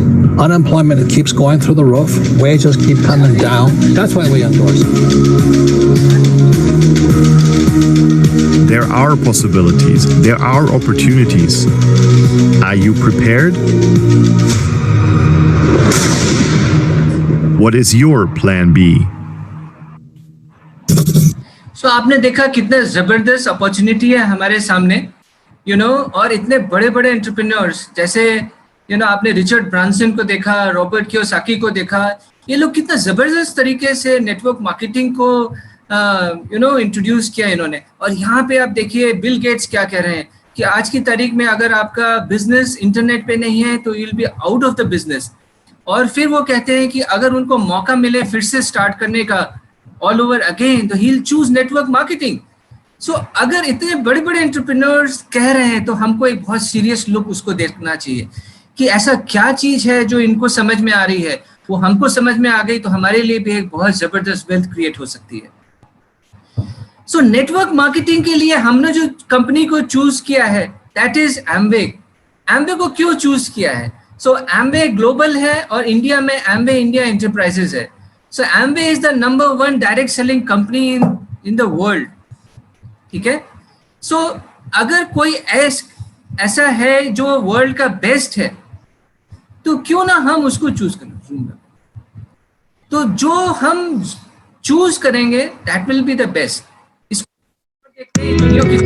[SPEAKER 8] unemployment keeps going through the roof, wages keep coming down. That's why we endorse it.
[SPEAKER 2] There are possibilities. There are opportunities. Are you prepared? What is your plan B?
[SPEAKER 1] So आपने देखा कितना जबरदस्त opportunity है हमारे सामने, और इतने बड़े बड़े एंटरप्रेन्योर्स जैसे आपने रिचर्ड ब्रांसन को देखा, रॉबर्ट कियोसाकी को देखा, ये लोग कितना जबरदस्त तरीके से नेटवर्क मार्केटिंग को इंट्रोड्यूस किया इन्होंने। और यहाँ पे आप देखिए बिल गेट्स क्या कह रहे हैं कि आज की तारीख में अगर आपका बिजनेस इंटरनेट पे नहीं है तो you will be out of the business. और फिर वो कहते हैं कि अगर उनको मौका मिले फिर से स्टार्ट करने का ऑल ओवर अगेन तो he will choose network marketing. So अगर इतने बड़े बड़े एंटरप्रेन्योर्स कह रहे हैं तो हमको एक बहुत सीरियस लुक उसको देखना चाहिए कि ऐसा क्या चीज है जो इनको समझ में आ रही है, वो हमको समझ में आ गई तो हमारे लिए भी एक बहुत जबरदस्त वेल्थ क्रिएट हो सकती है। सो नेटवर्क मार्केटिंग के लिए हमने जो कंपनी को चूज किया है दैट इज एम्वे। एम्वे को क्यों चूज किया है? सो एम्वे ग्लोबल है और इंडिया में एम्वे इंडिया एंटरप्राइजेज है। So Amway is the number 1 direct selling company in the world, ठीक है। सो अगर कोई ऐसा है जो वर्ल्ड का बेस्ट है तो क्यों ना हम उसको चूज करें। तो जो हम चूज करेंगे that will be the best. देखते हैं वीडियो की।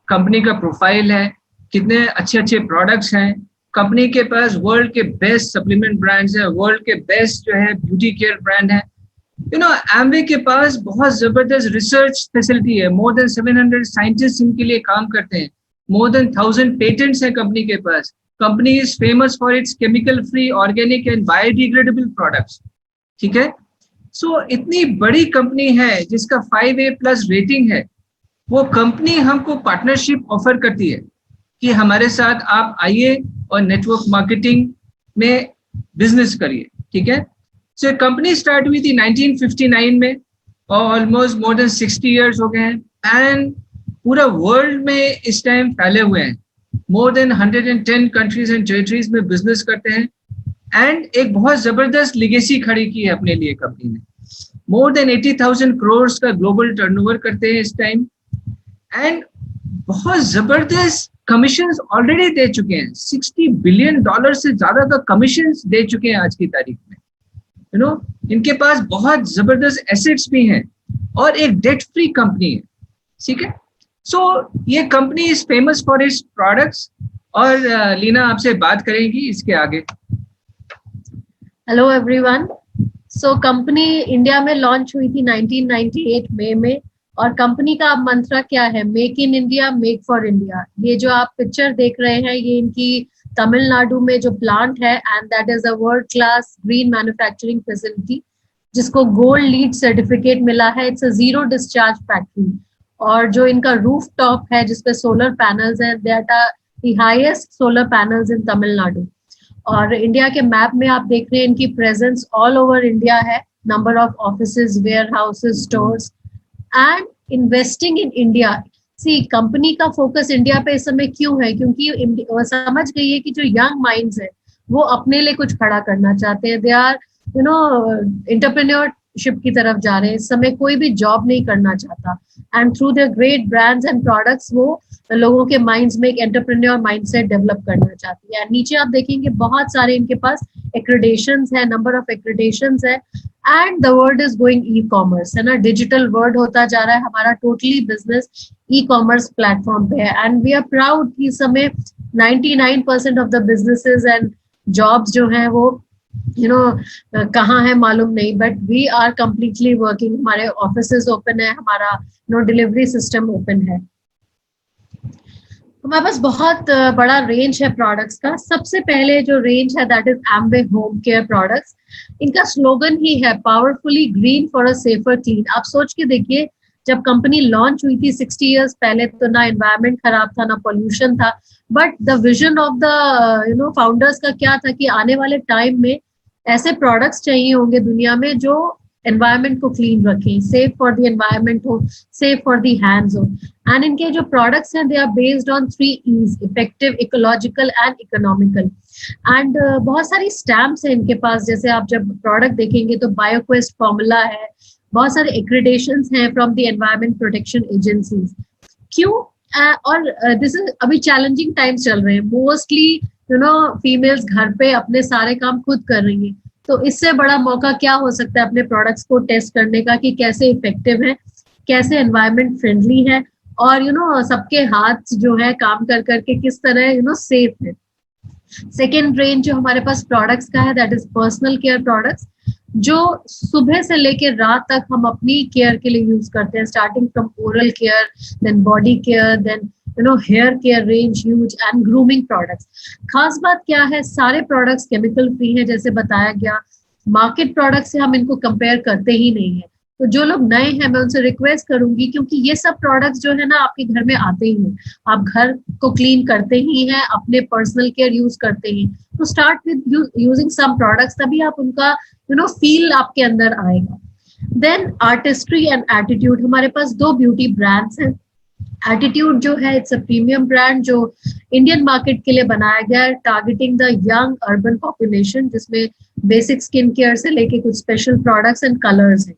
[SPEAKER 1] कंपनी का प्रोफाइल है, कितने अच्छे अच्छे प्रोडक्ट्स हैं। कंपनी के पास वर्ल्ड के बेस्ट सप्लीमेंट ब्रांड्स हैं, वर्ल्ड के बेस्ट जो है ब्यूटी केयर ब्रांड है। एम्वे के पास बहुत जबरदस्त रिसर्च फैसिलिटी है। मोर देन 700 साइंटिस्ट इनके लिए काम करते हैं। मोर देन 1000 पेटेंट्स हैं कंपनी के पास। Company is famous for its chemical free, organic and biodegradable products, ठीक है। सो इतनी बड़ी कंपनी है जिसका 5A+ रेटिंग है। वो कंपनी हमको पार्टनरशिप ऑफर करती है कि हमारे साथ आप आइए और नेटवर्क मार्केटिंग में बिजनेस करिए, ठीक है। सो कंपनी स्टार्ट हुई थी 1959 में और ऑलमोस्ट मोर देन 60 इयर्स हो गए हैं एंड पूरा वर्ल्ड में इस टाइम फैले हुए हैं। More then 110 countries and territories में बिजनेस करते हैं एंड एक बहुत जबरदस्त लिगेसी खड़ी की है अपने लिए कंपनी ने। मोर देन 80,000 करोड़ का ग्लोबल टर्नओवर करते हैं इस टाइम एंड बहुत जबरदस्त कमीशंस ऑलरेडी दे चुके हैं। $60 बिलियन से ज्यादा का कमीशंस दे चुके हैं आज की तारीख में। इनके पास बहुत जबरदस्त एसेट्स भी हैं और एक डेट फ्री कंपनी है, ठीक है। सो ये company is famous for its products और लीना आपसे बात करेंगी इसके आगे।
[SPEAKER 9] Hello everyone. So company India में लॉन्च हुई थी 1998 मई में और कंपनी का अब मंत्र क्या है? Make in India, make for India. ये जो आप पिक्चर देख रहे हैं ये इनकी तमिलनाडु में जो प्लांट है and that is a world class green manufacturing facility जिसको गोल्ड लीड सर्टिफिकेट मिला है। It's a zero discharge factory और जो इनका रूफ टॉप है जिसपे सोलर पैनल्स हैं, that are the highest solar panels in Tamil Nadu. और इंडिया के मैप में आप देख रहे हैं इनकी प्रेजेंस ऑल ओवर इंडिया है। Number of offices, warehouses, stores and investing in India. See company का फोकस इंडिया पे इस समय क्यों है, क्योंकि वो समझ गई है कि जो यंग माइंड्स है वो अपने लिए कुछ खड़ा करना चाहते हैं, दे आर एंटरप्रेन्योरशिप की तरफ जा रहे हैं। इस समय कोई भी जॉब नहीं करना चाहता, and through their great brands and products वो लोगों के माइंड्स में एक एंटरप्रेन्योर माइंडसेट डेवलप करना चाहती है। नीचे आप देखेंगे बहुत सारे इनके पास एक्रेडिशंस है, नंबर ऑफ एक्रेडिशंस है, and the world is going e commerce, है ना, डिजिटल वर्ल्ड होता जा रहा है, हमारा totally business e commerce platform पे है। एंड वी आर प्राउड कि इस समय 99% of the businesses and jobs जो है वो कहाँ है मालूम नहीं, but we are completely working, हमारे ऑफिसेज ओपन है, हमारा डिलीवरी सिस्टम ओपन है। हमारे पास बहुत बड़ा रेंज है प्रोडक्ट्स का। सबसे पहले जो रेंज है that is Amway home care products. इनका स्लोगन ही है powerfully green for a safer clean. आप सोच के देखिए, जब कंपनी लॉन्च हुई थी 60 इयर्स पहले, तो ना एनवायरनमेंट खराब था, ना पोल्यूशन था, but the vision of the founders का क्या था कि आने वाले टाइम में ऐसे प्रोडक्ट्स चाहिए होंगे दुनिया में जो एनवायरनमेंट को क्लीन रखें, सेफ फॉर द एनवायरनमेंट हो, सेफ फॉर द हैंड्स हो। एंड इनके जो प्रोडक्ट्स हैं they are based on 3 E's, effective, ecological and economical. And बहुत सारी स्टैम्प्स हैं इनके पास, जैसे आप जब प्रोडक्ट देखेंगे तो बायोक्वेस्ट फॉर्मूला है, बहुत सारे एक्रेडिशंस हैं from the environment protection agencies. क्यों? और दिस इज अभी चैलेंजिंग टाइम्स चल रहे हैं, मोस्टली फीमेल्स घर पे अपने सारे काम खुद कर रही हैं, तो इससे बड़ा मौका क्या हो सकता है अपने प्रोडक्ट्स को टेस्ट करने का कि कैसे इफेक्टिव है, कैसे एनवायरनमेंट फ्रेंडली है, और सबके हाथ जो है काम कर करके किस तरह सेफ है। सेकेंड रेंज जो हमारे पास प्रोडक्ट्स का है that is personal care products, जो सुबह से लेकर रात तक हम अपनी केयर के लिए यूज करते हैं, starting from oral care, then body care, then hair care range huge, and grooming products. खास बात क्या है, सारे प्रोडक्ट्स केमिकल फ्री है, जैसे बताया गया। मार्केट प्रोडक्ट से हम इनको कंपेयर करते ही नहीं है। तो जो लोग नए हैं मैं उनसे रिक्वेस्ट करूंगी, क्योंकि ये सब प्रोडक्ट्स जो है ना आपके घर में आते ही हैं, आप घर को क्लीन करते ही हैं, अपने पर्सनल केयर यूज करते ही, तो start with using some products, तभी आप उनका फील आपके अंदर आएगा। देन आर्टिस्ट्री एंड एटीट्यूड, हमारे पास 2 ब्यूटी ब्रांड्स हैं। एटीट्यूड जो है इट्स अ प्रीमियम ब्रांड जो इंडियन मार्केट के लिए बनाया गया है, targeting the young urban population, जिसमें बेसिक स्किन केयर से लेके कुछ स्पेशल प्रोडक्ट्स एंड कलर्स हैं,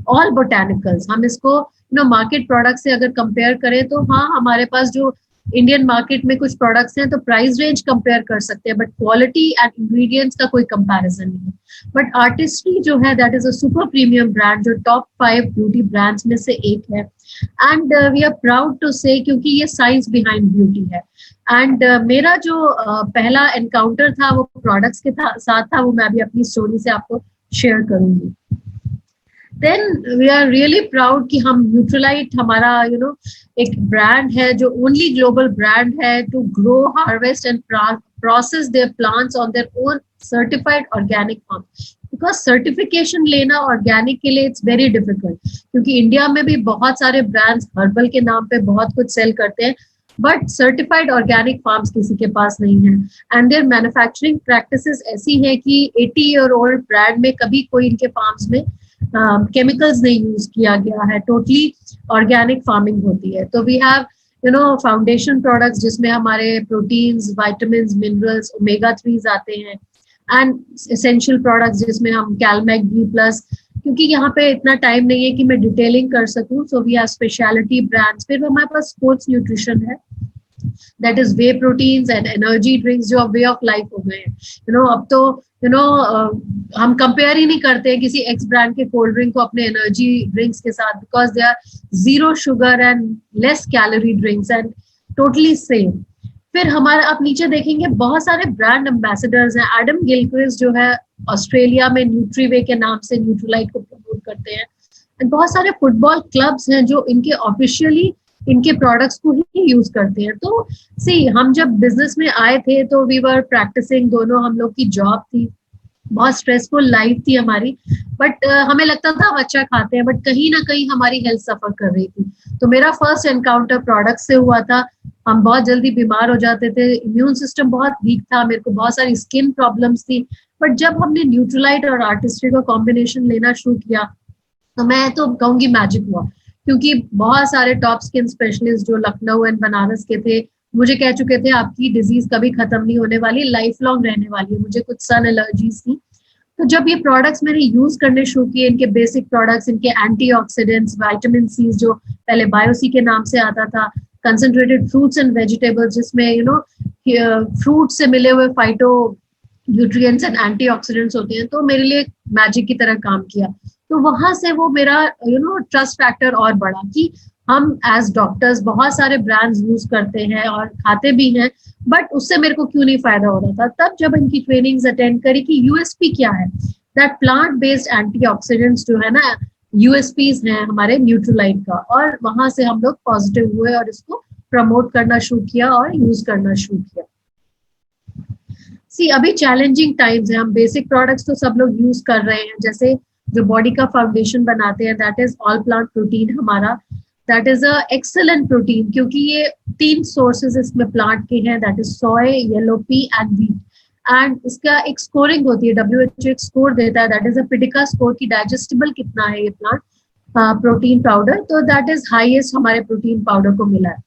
[SPEAKER 9] ऑल बोटेनिकल्स। हम इसको मार्केट प्रोडक्ट से अगर कंपेयर करें तो हाँ, हमारे पास जो इंडियन मार्केट में कुछ प्रोडक्ट्स हैं तो प्राइस रेंज कंपेयर कर सकते हैं, बट क्वालिटी एंड इंग्रेडिएंट्स का कोई कंपैरिजन नहीं है। बट आर्टिस्ट्री जो है that is a super premium brand जो टॉप 5 ब्यूटी ब्रांड्स में से एक है, and we are proud to say, क्योंकि ये साइंस बिहाइंड ब्यूटी है। एंड मेरा जो पहला एनकाउंटर था वो प्रोडक्ट्स के साथ था, वो मैं अभी अपनी स्टोरी से आपको शेयर करूंगी। Then we are really proud कि हम न्यूट्रलाइट, हमारा एक ब्रांड है जो ओनली ग्लोबल ब्रांड है to grow, harvest and process their plants on their own certified organic farm. Because certification लेना ऑर्गेनिक के लिए इट्स वेरी डिफिकल्ट, क्योंकि इंडिया में भी बहुत सारे ब्रांड्स हर्बल के नाम पे बहुत कुछ सेल करते हैं, बट सर्टिफाइड ऑर्गेनिक फार्म्स किसी के पास नहीं है। एंड देयर मैन्युफैक्चरिंग प्रैक्टिसेस ऐसी है कि 80 ईयर ओल्ड ब्रांड में कभी कोई इनके फार्म्स में केमिकल्स नहीं यूज किया गया है, टोटली ऑर्गेनिक फार्मिंग होती है। तो वी हैव फाउंडेशन प्रोडक्ट्स जिसमें हमारे proteins, vitamins, minerals, omega 3s आते हैं, एंड एसेंशियल प्रोडक्ट्स जिसमें हम कैलमैक B+, क्योंकि यहाँ पे इतना टाइम नहीं है कि मैं डिटेलिंग कर सकूं, so we have speciality brands. फिर हमारे पास स्पोर्ट्स न्यूट्रिशन है, that is whey proteins and energy drinks जो वे ऑफ लाइफ हो गए हैं। अब तो हम कंपेयर ही नहीं करते हैं किसी एक्स ब्रांड के कोल्ड ड्रिंक को अपने एनर्जी ड्रिंक्स के साथ, because they are 0 sugar and less calorie drinks and totally same. फिर हमारे आप नीचे देखेंगे बहुत सारे ब्रांड एम्बेसडर्स हैं। एडम गिलक्रिस्ट जो है ऑस्ट्रेलिया में न्यूट्रीवे के नाम से न्यूट्रीलाइट को प्रमोट करते हैं, एंड बहुत सारे फुटबॉल क्लब्स हैं जो इनके ऑफिशियली इनके प्रोडक्ट्स को ही यूज करते हैं। तो सी, हम जब बिजनेस में आए थे तो वी वर प्रैक्टिसिंग, दोनों हम लोग की जॉब थी, बहुत स्ट्रेसफुल लाइफ थी हमारी, बट हमें लगता था हम अच्छा खाते हैं, बट कहीं ना कहीं हमारी हेल्थ सफर कर रही थी। तो मेरा फर्स्ट एनकाउंटर प्रोडक्ट से हुआ था। हम बहुत जल्दी बीमार हो जाते थे, इम्यून सिस्टम बहुत वीक था, मेरे को बहुत सारी स्किन प्रॉब्लम्स थी, बट जब हमने न्यूट्रलाइट और आर्टिस्ट्री का कॉम्बिनेशन लेना शुरू किया तो मैं तो कहूंगी मैजिक हुआ। क्योंकि बहुत सारे टॉप स्किन स्पेशलिस्ट जो लखनऊ एंड बनारस के थे मुझे कह चुके थे आपकी डिजीज कभी खत्म नहीं होने वाली, लाइफ लॉन्ग रहने वाली है। मुझे कुछ सन एलर्जीज थी, तो जब ये प्रोडक्ट्स मैंने यूज करने शुरू किए, इनके बेसिक प्रोडक्ट्स, इनके एंटीऑक्सीडेंट्स, विटामिन सी जो पहले बायोसी के नाम से आता था, कंसंट्रेटेड फ्रूट्स एंड वेजिटेबल्स जिसमें फ्रूट से मिले हुए फाइटो न्यूट्रिएंट्स एंड एंटीऑक्सीडेंट्स होते हैं, तो मेरे लिए मैजिक की तरह काम किया। तो वहां से वो मेरा ट्रस्ट फैक्टर और बढ़ा कि हम एज डॉक्टर्स बहुत सारे ब्रांड्स यूज करते हैं और खाते भी हैं, बट उससे मेरे को क्यों नहीं फायदा हो रहा था। तब जब इनकी ट्रेनिंग्स अटेंड करी कि यूएसपी क्या है, दैट प्लांट बेस्ड एंटीऑक्सीडेंट्स जो है ना, यूएसपीज हैं हमारे न्यूट्रीलाइट का, और वहां से हम लोग पॉजिटिव हुए और इसको प्रमोट करना शुरू किया और यूज करना शुरू किया। अभी चैलेंजिंग टाइम्स है, हम बेसिक प्रोडक्ट्स तो सब लोग यूज कर रहे हैं, जैसे जो बॉडी का फाउंडेशन बनाते हैं that is all plant protein हमारा, that is a excellent protein, क्योंकि ये 3 सोर्सेज इसमें प्लांट के हैं, that is soy, yellow pea and wheat. And इसका एक स्कोरिंग होती है, WHO एक स्कोर देता है, दैट इज अ पिडिका स्कोर की डाइजेस्टेबल कितना है ये प्लांट प्रोटीन पाउडर, तो दैट इज हाईएस्ट हमारे प्रोटीन पाउडर को मिला है।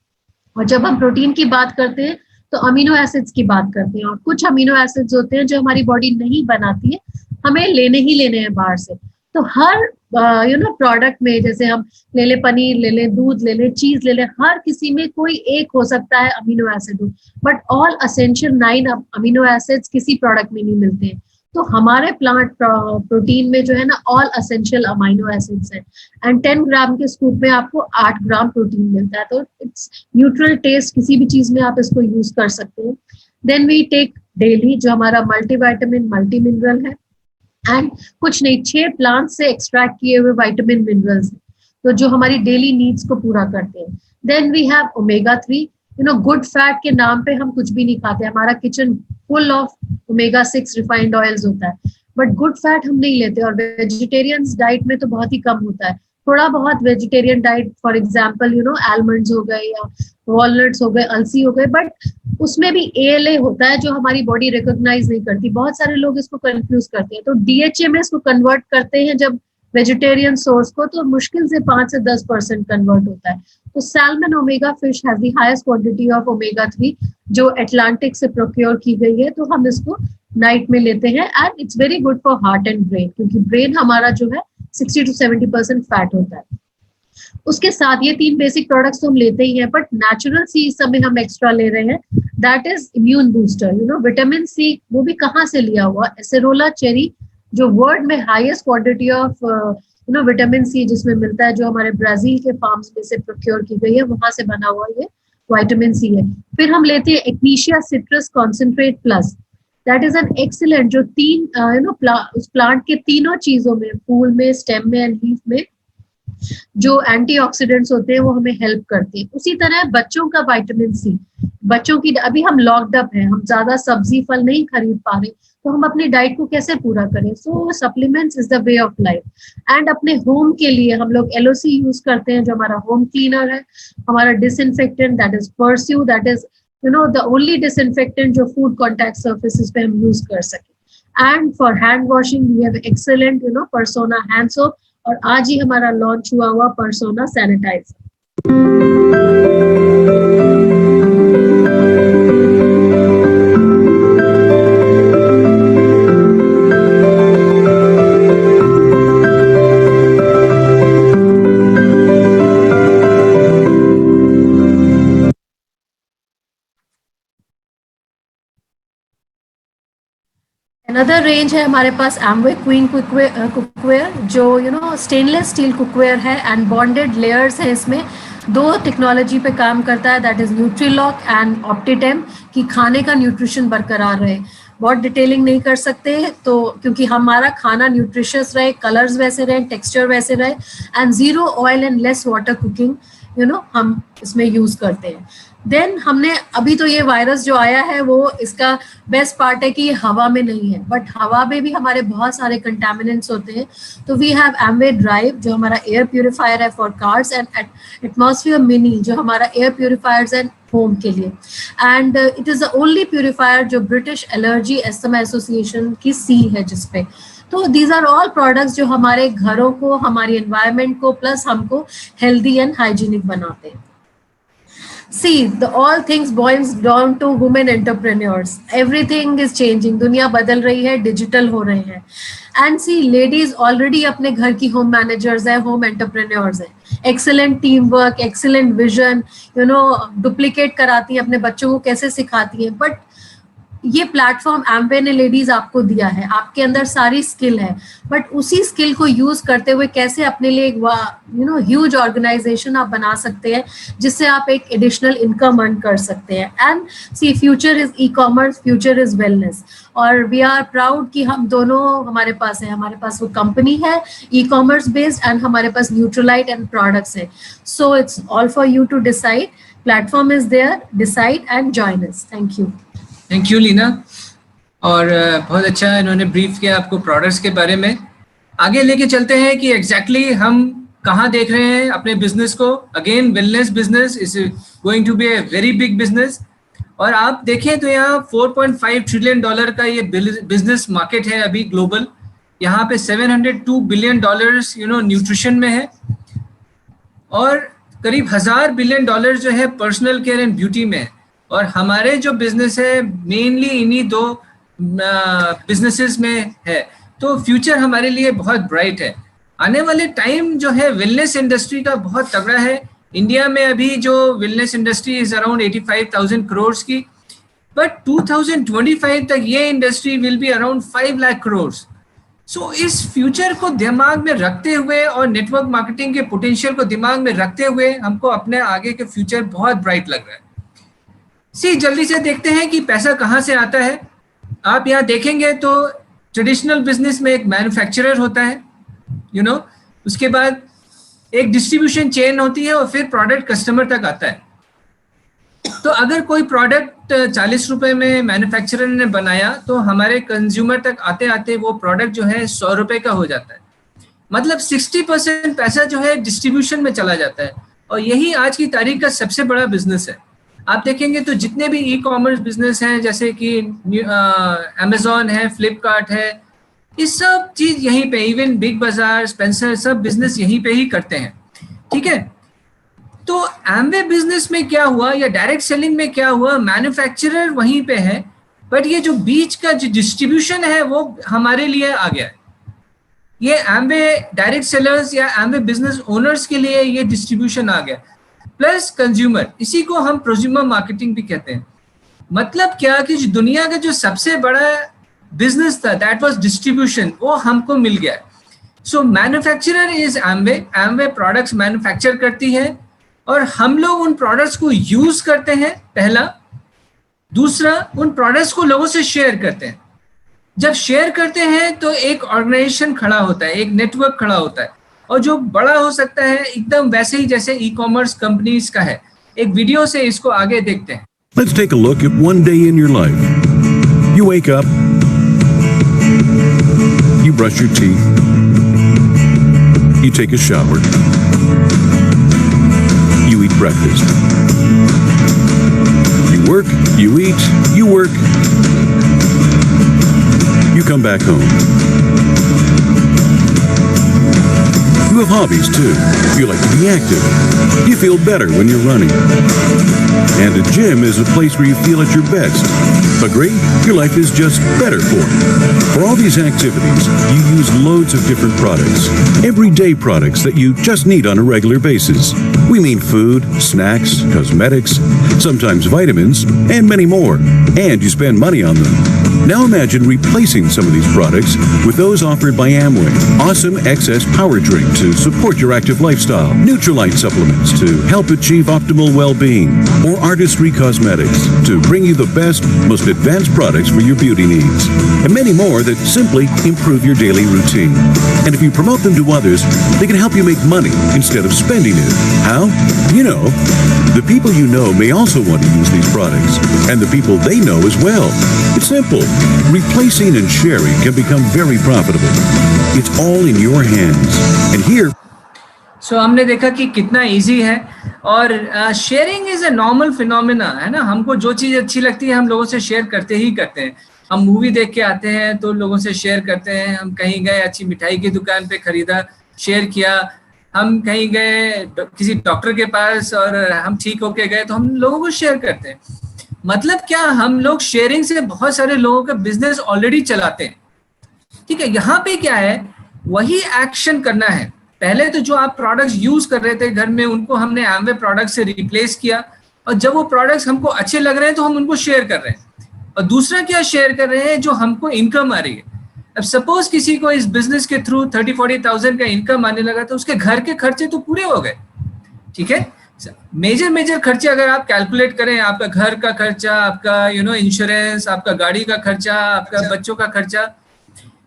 [SPEAKER 9] और जब हम प्रोटीन की बात करते हैं तो अमीनो एसिड्स की बात करते हैं, और कुछ अमीनो एसिड्स होते हैं जो हमारी बॉडी नहीं बनाती है, हमें लेने ही लेने हैं बाहर से। तो हर प्रोडक्ट में, जैसे हम ले ले पनीर, ले ले दूध, ले ले चीज, ले ले, हर किसी में कोई एक हो सकता है amino acid, but all essential 9 amino acids किसी प्रोडक्ट में नहीं मिलते हैं। तो हमारे प्लांट प्रोटीन में जो है ना, ऑल असेंशियल अमीनो एसिड्स हैं, एंड 10 ग्राम के स्कूप में आपको 8 ग्राम प्रोटीन मिलता है। तो इट्स न्यूट्रल टेस्ट, किसी भी चीज में आप इसको यूज कर सकते हैं। देन वी टेक डेली जो हमारा मल्टीविटामिन, मल्टी मिनरल है, एंड कुछ नहीं, 6 प्लांट से एक्सट्रैक्ट किए हुए विटामिन मिनरल्स, तो जो हमारी डेली नीड्स को पूरा करते हैं। Then we have omega 3, good fat के नाम पे हम कुछ भी नहीं खाते, हमारा kitchen full of omega 6 refined oils होता है, बट गुड फैट हम नहीं लेते। और वेजिटेरियन डाइट में तो बहुत ही कम होता है, थोड़ा बहुत vegetarian diet, for example almonds हो गए या वॉलनट्स हो गए, अलसी हो गए, बट उसमें भी ALA होता है जो हमारी बॉडी रिकॉग्नाइज नहीं करती। बहुत सारे लोग इसको कंफ्यूज करते हैं, तो DHA में इसको कन्वर्ट करते हैं जब वेजिटेरियन सोर्स को, तो मुश्किल से 5 से 10% कन्वर्ट होता है। तो salmon omega fish has the highest quantity of omega 3 जो अटलांटिक से प्रोक्योर की गई है, तो हम इसको नाइट में लेते हैं, and it's very good for heart and brain, क्योंकि ब्रेन हमारा जो है 60 to 70% फैट होता है। उसके साथ ये 3 बेसिक प्रोडक्ट्स तो हम लेते ही हैं, बट नेचुरल सी इस समय हम एक्स्ट्रा ले रहे हैं, that is immune booster. Vitamin C वो भी कहाँ से लिया हुआ, एसेरोला चेरी जो वर्ल्ड में highest quantity of vitamin C जिसमें मिलता है, जो हमारे ब्राजील के फार्म्स में से प्रोक्योर की गई है, वहां से बना हुआ ये विटामिन सी है। फिर हम लेते हैं एक्नीशिया citrus concentrate plus, that is an excellent, जो 3 उस प्लांट के तीनों चीजों में, फूल में, स्टेम में एंड लीफ में, जो एंटीऑक्सीडेंट्स होते हैं वो हमें हेल्प करते हैं। उसी तरह बच्चों का विटामिन सी, बच्चों की, अभी हम लॉक्ड अप हैं, हम ज्यादा सब्जी फल नहीं खरीद पा रहे, तो हम अपनी डाइट को कैसे पूरा करें। So supplements is the way of life. And अपने होम के लिए हम लोग LOC यूज करते हैं, जो हमारा होम क्लीनर है, हमारा disinfectant that is Pursue, that is the only disinfectant जो फूड कॉन्टैक्ट सर्फेसिस पे हम यूज कर सके। And for hand washing we have excellent Persona hand soap, और आज ही हमारा लॉन्च हुआ पर्सोना सैनिटाइजर। अनदर रेंज है हमारे पास एमवे क्वीन कुकवेयर, जो स्टेनलेस स्टील कुकवेयर है एंड बॉन्डेड लेयर्स है। इसमें 2 टेक्नोलॉजी पे काम करता है, दैट इज न्यूट्रीलॉक एंड ऑप्टिटेम, कि खाने का न्यूट्रिशन बरकरार रहे। बहुत डिटेलिंग नहीं कर सकते, तो क्योंकि हमारा खाना न्यूट्रिशियस रहे, कलर्स वैसे रहे, टेक्सचर वैसे रहे, and 0 oil and less water cooking हम इसमें यूज करते हैं। देन हमने अभी तो ये वायरस जो आया है, वो इसका बेस्ट पार्ट है कि ये हवा में नहीं है, बट हवा में भी हमारे बहुत सारे कंटामिनेंट्स होते हैं। तो वी हैव एमवे ड्राइव जो हमारा एयर प्यूरिफायर है for cars, and atmosphere mini जो हमारा एयर प्यूरिफायर्स एंड होम के लिए। And it is the only purifier जो ब्रिटिश एलर्जी एस्थमा एसोसिएशन की सील है जिसपे। तो दीज आर ऑल प्रोडक्ट्स जो हमारे घरों को, हमारी एनवायरनमेंट को, प्लस हमको हेल्दी एंड हाइजीनिक बनाते हैं. See, all things boils down to women entrepreneurs. Everything is changing. दुनिया बदल रही है, डिजिटल हो रहे हैं. And see, ladies already अपने घर की होम मैनेजर्स है, होम एंटरप्रेन्योर्स है. Excellent team work, excellent vision, duplicate कराती हैं, अपने बच्चों को कैसे सिखाती हैं. बट ये प्लेटफॉर्म एम्वे ने लेडीज आपको दिया है, आपके अंदर सारी स्किल है, बट उसी स्किल को यूज करते हुए कैसे अपने लिए एक ह्यूज ऑर्गेनाइजेशन आप बना सकते हैं जिससे आप एक एडिशनल इनकम अर्न कर सकते हैं. And see, future is e commerce, future is wellness. और वी आर प्राउड कि हम दोनों हमारे पास है. हमारे पास वो कंपनी है ई कॉमर्स बेस्ड एंड हमारे पास न्यूट्रलाइट एंड प्रोडक्ट्स है. So it's all for you to decide. Platform is there, decide and join us. Thank you.
[SPEAKER 1] Thank you Leena. और बहुत अच्छा इन्होंने ब्रीफ किया आपको प्रोडक्ट्स के बारे में. आगे लेके चलते हैं कि एग्जैक्टली हम कहाँ देख रहे हैं अपने बिजनेस को. Again wellness business is going to be a very big business. और आप देखें तो यहाँ $4.5 ट्रिलियन का ये बिजनेस मार्केट है अभी ग्लोबल. यहाँ पे $702 बिलियन न्यूट्रिशन में है और करीब $1000 बिलियन जो है पर्सनल केयर एंड ब्यूटी में है. और हमारे जो बिजनेस है मेनली इन्हीं दो बिजनेसेस में है. तो फ्यूचर हमारे लिए बहुत ब्राइट है. आने वाले टाइम जो है वेलनेस इंडस्ट्री का बहुत तगड़ा है. इंडिया में अभी जो wellness industry is around 85,000 crore की, बट 2025 तक ये industry will be around 5 lakh crore. So इस फ्यूचर को दिमाग में रखते हुए और नेटवर्क मार्केटिंग के पोटेंशियल को दिमाग में रखते हुए हमको अपने आगे के फ्यूचर बहुत ब्राइट लग रहा है. सी, जल्दी से देखते हैं कि पैसा कहाँ से आता है. आप यहाँ देखेंगे तो ट्रेडिशनल बिजनेस में एक मैन्युफैक्चरर होता है, उसके बाद एक डिस्ट्रीब्यूशन चेन होती है और फिर प्रोडक्ट कस्टमर तक आता है. तो अगर कोई प्रोडक्ट 40 रुपए में मैन्युफैक्चरर ने बनाया तो हमारे कंज्यूमर तक आते आते वो प्रोडक्ट जो है 100 रुपए का हो जाता है. मतलब 60% पैसा जो है डिस्ट्रीब्यूशन में चला जाता है. और यही आज की तारीख का सबसे बड़ा बिजनेस है. आप देखेंगे तो जितने भी ई कॉमर्स बिजनेस हैं जैसे कि अमेजोन है, फ्लिपकार्ट है, इस सब चीज यहीं पे, इवन बिग बाजार, स्पेंसर, सब बिजनेस यहीं पे ही करते हैं. ठीक है. तो एम्वे बिजनेस में क्या हुआ या डायरेक्ट सेलिंग में क्या हुआ, मैन्युफैक्चरर वहीं पे है बट ये जो बीच का जो डिस्ट्रीब्यूशन है वो हमारे लिए आ गया है. ये एम्वे डायरेक्ट सेलर्स या एम्वे बिजनेस ओनर्स के लिए ये डिस्ट्रीब्यूशन आ गया, प्लस कंज्यूमर. इसी को हम प्रोज्यूमर मार्केटिंग भी कहते हैं. मतलब क्या कि जो दुनिया का जो सबसे बड़ा बिजनेस था दैट वाज डिस्ट्रीब्यूशन, वो हमको मिल गया. सो मैन्युफैक्चरर इज एम्वे. एम्वे प्रोडक्ट्स मैन्युफैक्चर करती है और हम लोग उन प्रोडक्ट्स को यूज करते हैं, पहला. दूसरा, उन प्रोडक्ट्स को लोगों से शेयर करते हैं. जब शेयर करते हैं तो एक ऑर्गेनाइजेशन खड़ा होता है, एक नेटवर्क खड़ा होता है और जो बड़ा हो सकता है एकदम वैसे ही जैसे ई कॉमर्स कंपनीज का है. एक वीडियो से इसको आगे देखते हैं.
[SPEAKER 10] Let's take a look at one day in your life. You wake up, you brush your teeth, you take a shower, you eat breakfast, you work, you eat, you work, you come back home. You have hobbies too. You like to be active. You feel better when you're running. And a gym is a place where you feel at your best. Agree? Your life is just better for it. For all these activities, you use loads of different products. Everyday products that you just need on a regular basis. We mean food, snacks, cosmetics, sometimes vitamins, and many more. And you spend money on them. Now imagine replacing some of these products with those offered by Amway. Awesome XS Power Drink to support your active lifestyle. Neutralite supplements to help achieve optimal well-being. Or Artistry Cosmetics to bring you the best, most advanced products for your beauty needs. And many more that simply improve your daily routine. And if you promote them to others, they can help you make money instead of spending it. How? You know, the people you know may also want to use these products. And the people they know as well. It's simple. Replacing and sharing can become very profitable. It's all in your hands. And here...
[SPEAKER 1] सो हमने देखा कि कितना easy है, और sharing is a normal phenomena है ना। हमको जो चीज़ अच्छी लगती है हम लोगों से शेयर करते ही करते हैं। हम मूवी देख के आते हैं तो लोगों से शेयर करते हैं, हम कहीं गए अच्छी मिठाई की दुकान पे खरीदा, शेयर किया, हम कहीं गए किसी डॉक्टर के पास और हम ठीक होके गए तो हम लोगों को शेयर करते हैं। मतलब क्या, हम लोग शेयरिंग से बहुत सारे लोगों का बिजनेस ऑलरेडी चलाते हैं। ठीक है, यहाँ पे क्या है, वही एक्शन करना है। पहले तो जो आप प्रोडक्ट्स यूज कर रहे थे घर में, उनको हमने एमवे प्रोडक्ट से रिप्लेस किया, और जब वो प्रोडक्ट्स हमको अच्छे लग रहे हैं तो हम उनको शेयर कर रहे हैं। और दूसरा क्या शेयर कर रहे हैं, जो हमको इनकम आ रही है। अब सपोज किसी को इस बिजनेस के थ्रू 30-40,000 का इनकम आने लगा तो उसके घर के खर्चे तो पूरे हो गए। ठीक है, मेजर खर्चे अगर आप कैलकुलेट करें, आपका घर का खर्चा, आपका इंश्योरेंस, आपका गाड़ी का खर्चा, आपका बच्चों का खर्चा,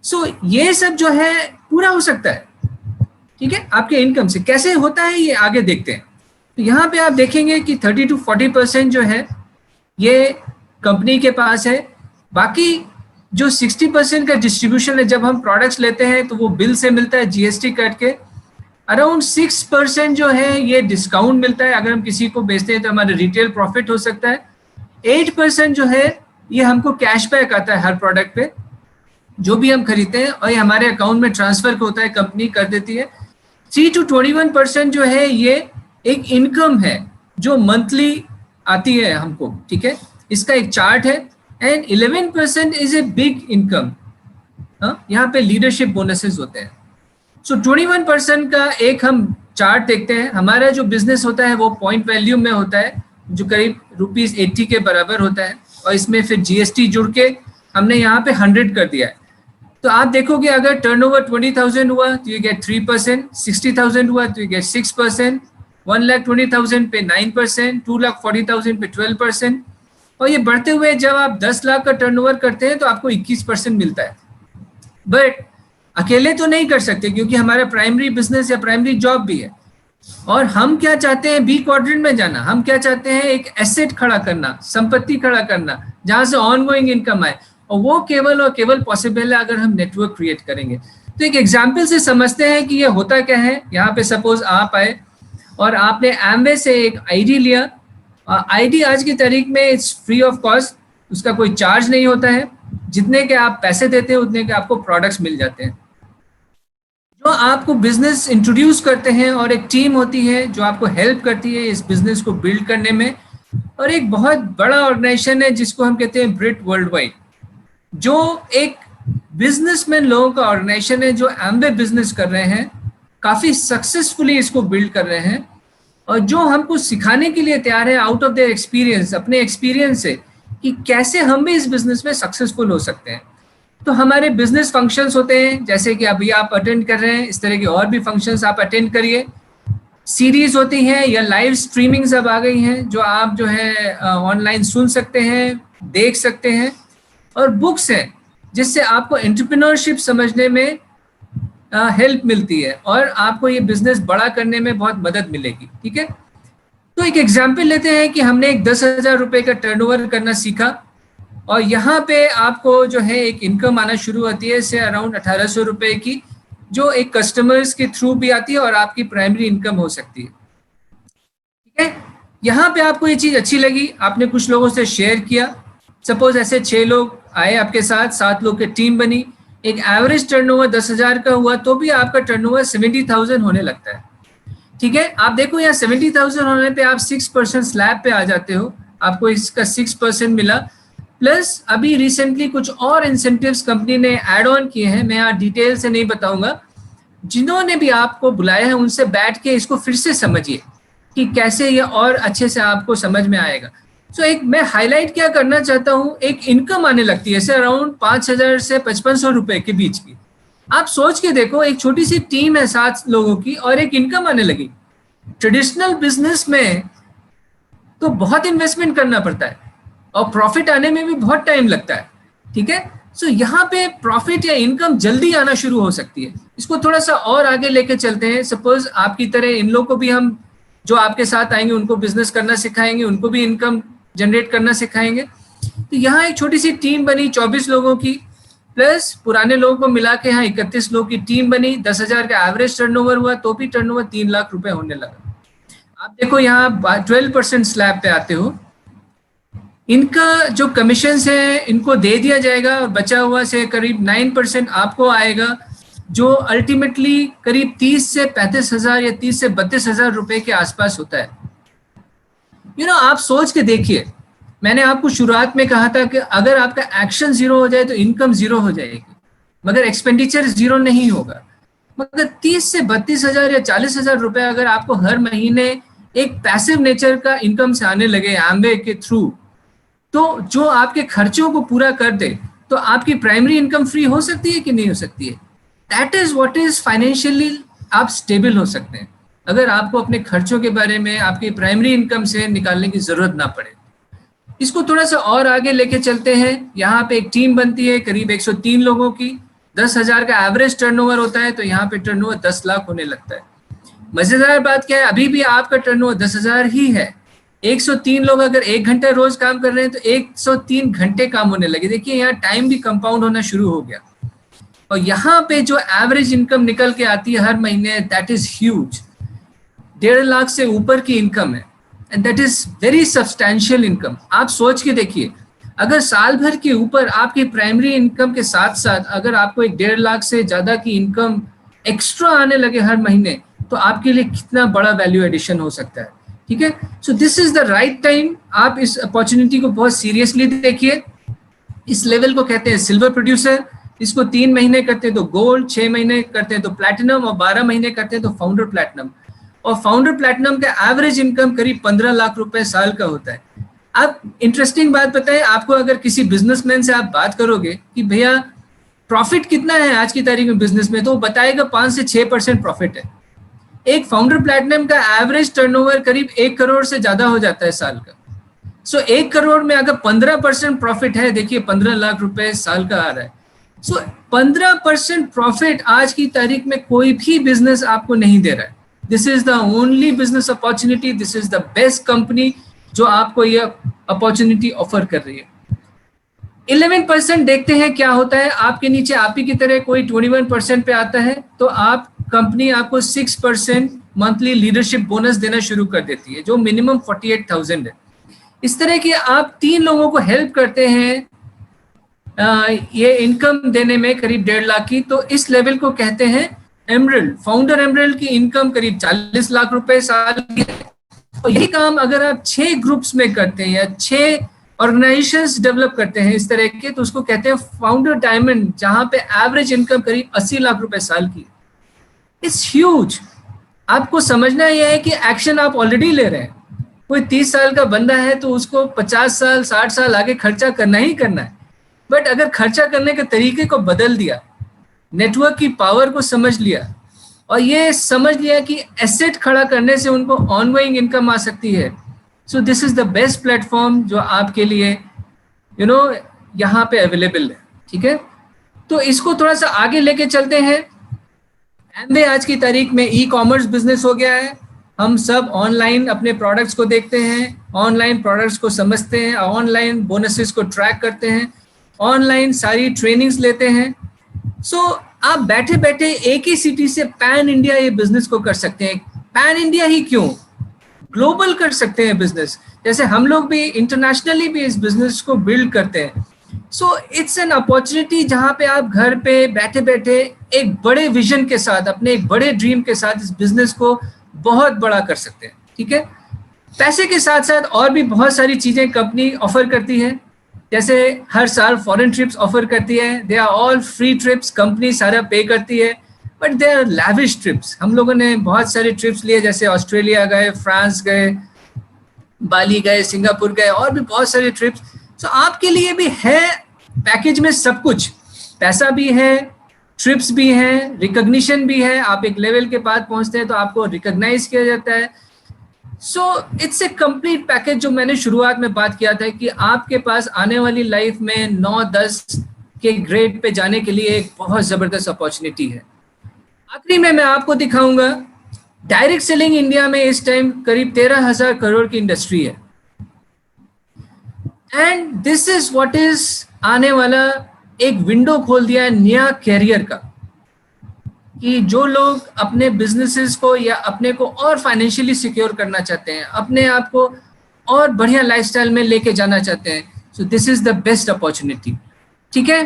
[SPEAKER 1] सो ये सब जो है पूरा हो सकता है। ठीक है, आपके इनकम से कैसे होता है ये आगे देखते हैं। तो यहाँ पे आप देखेंगे कि 30-40% जो है ये कंपनी के पास है। बाकी जो 60% का डिस्ट्रीब्यूशन है, जब हम प्रोडक्ट्स लेते हैं तो वो बिल से मिलता है जीएसटी कट के। अराउंड 6% जो है ये डिस्काउंट मिलता है, अगर हम किसी को बेचते हैं तो हमारे रिटेल प्रॉफिट हो सकता है। 8% जो है ये हमको कैशबैक आता है हर प्रोडक्ट पे, जो भी हम खरीदते हैं, और ये हमारे अकाउंट में ट्रांसफर होता है, कंपनी कर देती है। 3-21% जो है ये एक इनकम है जो मंथली आती है हमको। ठीक है, इसका एक चार्ट है। And 11% is a big income. यहाँ पे लीडरशिप बोनसेस होते हैं। सो 21% का एक हम चार्ट देखते हैं। हमारा जो बिजनेस होता है वो पॉइंट वैल्यू में होता है, जो करीब ₹80 के बराबर होता है, और इसमें फिर जीएसटी जुड़ के हमने यहाँ पे 100 कर दिया है। तो आप देखोगे अगर टर्नओवर 20,000 हुआ तो यू गेट 3%, 60,000 हुआ तो यू गेट 6%, 1,20,000 पे 9%, 2,40,000 पे 12%, और ये बढ़ते हुए जब आप 10 लाख का टर्नओवर करते हैं तो आपको 21% मिलता है। बट अकेले तो नहीं कर सकते, क्योंकि हमारा प्राइमरी बिजनेस या प्राइमरी जॉब भी है, और हम क्या चाहते हैं, बी क्वाड्रेंट में जाना। हम क्या चाहते हैं, एक एसेट खड़ा करना, संपत्ति खड़ा करना, जहां से ऑनगोइंग इनकम आए, और वो केवल और केवल पॉसिबल है अगर हम नेटवर्क क्रिएट करेंगे। तो एक एग्जाम्पल से समझते हैं कि ये होता क्या है। यहाँ पे सपोज आप आए और आपने एमवे से एक आईडी लिया। आईडी आज की तारीख में इट्स फ्री ऑफ कॉस्ट, उसका कोई चार्ज नहीं होता है। जितने के आप पैसे देते हैं उतने के आपको प्रोडक्ट्स मिल जाते हैं। जो आपको बिजनेस इंट्रोड्यूस करते हैं, और एक टीम होती है जो आपको हेल्प करती है इस बिजनेस को बिल्ड करने में। और एक बहुत बड़ा ऑर्गेनाइजेशन है जिसको हम कहते हैं ब्रिट वर्ल्ड वाइड, जो एक बिजनेसमैन लोगों का ऑर्गेनाइजेशन है, जो एमवे बिजनेस कर रहे हैं, काफी सक्सेसफुली इसको बिल्ड कर रहे हैं, और जो हमको सिखाने के लिए तैयार है आउट ऑफ देयर एक्सपीरियंस, अपने एक्सपीरियंस से, कि कैसे हम भी इस बिजनेस में सक्सेसफुल हो सकते हैं। तो हमारे बिजनेस फंक्शंस होते हैं, जैसे कि अभी आप अटेंड कर रहे हैं, इस तरह के और भी फंक्शंस आप अटेंड करिए। सीरीज होती हैं या लाइव स्ट्रीमिंग्स अब आ गई हैं, जो आप जो है ऑनलाइन सुन सकते हैं, देख सकते हैं। और बुक्स हैं जिससे आपको एंटरप्रेन्योरशिप समझने में हेल्प मिलती है, और आपको ये बिजनेस बड़ा करने में बहुत मदद मिलेगी। ठीक है, तो एक एग्जाम्पल लेते हैं कि हमने एक 10,000 रुपये का टर्नओवर करना सीखा, और यहाँ पे आपको जो है एक इनकम आना शुरू होती है से अराउंड 1,800 रुपये की, जो एक कस्टमर्स के थ्रू भी आती है और आपकी प्राइमरी इनकम हो सकती है। ठीक है, यहाँ पे आपको ये चीज़ अच्छी लगी, आपने कुछ लोगों से शेयर किया। सपोज ऐसे 6 लोग आए आपके साथ, 7 लोग की टीम बनी, एक एवरेज टर्नओवर 10,000 का हुआ, तो भी आपका टर्नओवर 70,000 होने लगता है। ठीक है, आप देखो यहाँ 70,000 होने पे आप 6% स्लैब पे आ जाते हो, आपको इसका 6% मिला। प्लस अभी रिसेंटली कुछ और इंसेंटिव्स कंपनी ने ऐड ऑन किए हैं, मैं यहाँ डिटेल से नहीं बताऊंगा। जिन्होंने भी आपको बुलाया है उनसे बैठ के इसको फिर से समझिए कि कैसे ये और अच्छे से आपको समझ में आएगा। सो एक मैं हाईलाइट क्या करना चाहता हूँ, एक इनकम आने लगती है ऐसे अराउंड 5,000 से 5,500 रुपए के बीच की। आप सोच के देखो, एक छोटी सी टीम है 7 लोगों की और एक इनकम आने लगी। ट्रेडिशनल बिजनेस में तो बहुत इन्वेस्टमेंट करना पड़ता है और प्रॉफिट आने में भी बहुत टाइम लगता है। ठीक है, सो यहाँ पे प्रॉफिट या इनकम जल्दी आना शुरू हो सकती है। इसको थोड़ा सा और आगे लेके चलते हैं। सपोज आपकी तरह इन लोगों को भी हम जो आपके साथ आएंगे उनको बिजनेस करना सिखाएंगे, उनको भी इनकम जनरेट करना सिखाएंगे। तो यहाँ एक छोटी सी टीम बनी 24 लोगों की। प्लस पुराने लोगों को मिला के यहाँ 31 लोग की टीम बनी, 10,000 का एवरेज टर्नओवर हुआ, तो भी टर्नओवर 3 लाख रुपए होने लगा। आप देखो यहाँ 12% स्लैब पे आते हो, इनका जो कमीशन है इनको दे दिया जाएगा और बचा हुआ से करीब 9% आपको आएगा, जो अल्टीमेटली करीब 30 से 35,000 या 30 से 32,000 रुपए के आसपास होता है। आप सोच के देखिए, मैंने आपको शुरुआत में कहा था कि अगर आपका एक्शन जीरो हो जाए तो इनकम जीरो हो जाएगी, मगर एक्सपेंडिचर जीरो नहीं होगा। मगर 30 से 32,000 या 40,000 रुपए अगर आपको हर महीने एक पैसिव नेचर का इनकम से आने लगे एमवे के थ्रू, तो जो आपके खर्चों को पूरा कर दे, तो आपकी प्राइमरी इनकम फ्री हो सकती है कि नहीं हो सकती है? That is what is financially आप स्टेबल हो सकते हैं, अगर आपको अपने खर्चों के बारे में आपकी प्राइमरी इनकम से निकालने की जरूरत ना पड़े। इसको थोड़ा सा और आगे लेके चलते हैं। यहाँ पे एक टीम बनती है करीब 103 लोगों की, 10,000 का एवरेज टर्नओवर होता है, तो यहाँ पे टर्नओवर 10 लाख होने लगता है। मजेदार बात क्या है, अभी भी आपका टर्नओवर 10,000 ही है। 103 लोग अगर 1 घंटा रोज काम कर रहे हैं तो 103 घंटे काम होने लगे। देखिए यहाँ टाइम भी कंपाउंड होना शुरू हो गया, और यहाँ पे जो एवरेज इनकम निकल के आती है हर महीने, दैट इज ह्यूज। 1.5 लाख से ऊपर की इनकम है, and that is very substantial income. आप सोच के देखिए, अगर साल भर के ऊपर आपकी प्राइमरी इनकम के साथ साथ अगर आपको 1.5 लाख से ज्यादा की इनकम एक्स्ट्रा आने लगे हर महीने, तो आपके लिए कितना बड़ा वैल्यू एडिशन हो सकता है। ठीक है, सो this is the right time. आप इस अपॉर्चुनिटी को बहुत सीरियसली देखिए। इस लेवल को कहते हैं सिल्वर प्रोड्यूसर, इसको 3 महीने करते हैं तो गोल्ड, 6 महीने करते हैं तो प्लैटिनम, और 12 महीने करते हैं तो फाउंडर प्लैटिनम। और फाउंडर प्लैटिनम का एवरेज इनकम करीब 15 लाख रुपए साल का होता है। अब इंटरेस्टिंग बात बताएं आपको, अगर किसी बिजनेसमैन से आप बात करोगे कि भैया प्रॉफिट कितना है आज की तारीख में बिजनेस में, तो वो बताएगा 5 से 6% प्रॉफिट है। एक फाउंडर प्लैटिनम का एवरेज टर्नओवर करीब 1 करोड़ से ज्यादा हो जाता है साल का। सो 1 करोड़ में अगर 15% प्रॉफिट है, देखिए 15 लाख रुपए साल का आ रहा है। सो 15% प्रॉफिट आज की तारीख में कोई भी बिजनेस आपको नहीं दे रहा है। This is the only business opportunity, this is the best company जो आपको ये अपॉर्चुनिटी ऑफर कर रही है। 11% देखते हैं क्या होता है। आपके नीचे आप ही की तरह कोई 21% पे आता है, तो आप कंपनी आपको 6% मंथली लीडरशिप बोनस देना शुरू कर देती है, जो मिनिमम 48,000 है। इस तरह की आप 3 लोगों को हेल्प करते हैं ये इनकम देने में करीब 1.5 लाख की, तो इस लेवल को कहते हैं एमरल्ड। फाउंडर एमरल्ड की इनकम करीब 40 लाख रुपए साल की है। और यही काम अगर आप 6 ग्रुप्स में करते हैं या 6 ऑर्गेनाइजेशंस डेवलप करते हैं इस तरह के, तो उसको कहते हैं फाउंडर डायमंड, जहां पे एवरेज इनकम करीब 80 लाख रुपए साल की। It's huge. आपको समझना यह है कि एक्शन आप ऑलरेडी ले रहे हैं। कोई 30 साल का बंदा है तो उसको 50 साल 60 साल आगे खर्चा करना ही करना है, बट अगर खर्चा करने के तरीके को बदल दिया, नेटवर्क की पावर को समझ लिया, और ये समझ लिया कि एसेट खड़ा करने से उनको ऑनगोइंग इनकम आ सकती है, सो this is the best platform जो आपके लिए यहाँ पे अवेलेबल है। ठीक है, तो इसको थोड़ा सा आगे लेके चलते हैं। एमवे आज की तारीख में ई कॉमर्स बिजनेस हो गया है। हम सब ऑनलाइन अपने प्रोडक्ट्स को देखते हैं, ऑनलाइन प्रोडक्ट्स को समझते हैं, ऑनलाइन बोनसेस को ट्रैक करते हैं, ऑनलाइन सारी ट्रेनिंग्स लेते हैं। सो आप बैठे बैठे एक ही सिटी से पैन इंडिया ये बिजनेस को कर सकते हैं। पैन इंडिया ही क्यों, ग्लोबल कर सकते हैं बिजनेस, जैसे हम लोग भी इंटरनेशनली भी इस बिजनेस को बिल्ड करते हैं। सो इट्स एन अपॉर्चुनिटी जहां पे आप घर पे बैठे बैठे एक बड़े विजन के साथ, अपने एक बड़े ड्रीम के साथ इस बिजनेस को बहुत बड़ा कर सकते हैं। ठीक है, पैसे के साथ साथ और भी बहुत सारी चीजें कंपनी ऑफर करती है, जैसे हर साल फॉरेन ट्रिप्स ऑफर करती है। They are all free trips, company सारा पे करती है, but they are lavish trips. हम लोगों ने बहुत सारे ट्रिप्स लिए, जैसे ऑस्ट्रेलिया गए, फ्रांस गए, बाली गए, सिंगापुर गए, और भी बहुत सारे ट्रिप्स। सो आपके लिए भी है पैकेज में सब कुछ, पैसा भी है, ट्रिप्स भी हैं, रिकॉग्निशन भी है। आप एक लेवल के बाद पहुंचते हैं तो आपको रिकॉग्नाइज किया जाता है। So it's a complete package, जो मैंने शुरुआत में बात किया था कि आपके पास आने वाली लाइफ में 9-10 के ग्रेड पे जाने के लिए एक बहुत जबरदस्त अपॉर्चुनिटी है। आखिरी में मैं आपको दिखाऊंगा, डायरेक्ट सेलिंग इंडिया में इस टाइम करीब 13,000 करोड़ की इंडस्ट्री है, and this is what is आने वाला एक विंडो खोल दिया है नया कैरियर का, कि जो लोग अपने बिजनेसेस को या अपने को और फाइनेंशियली सिक्योर करना चाहते हैं, अपने आप को और बढ़िया लाइफस्टाइल में लेके जाना चाहते हैं, so this is the best opportunity. ठीक है,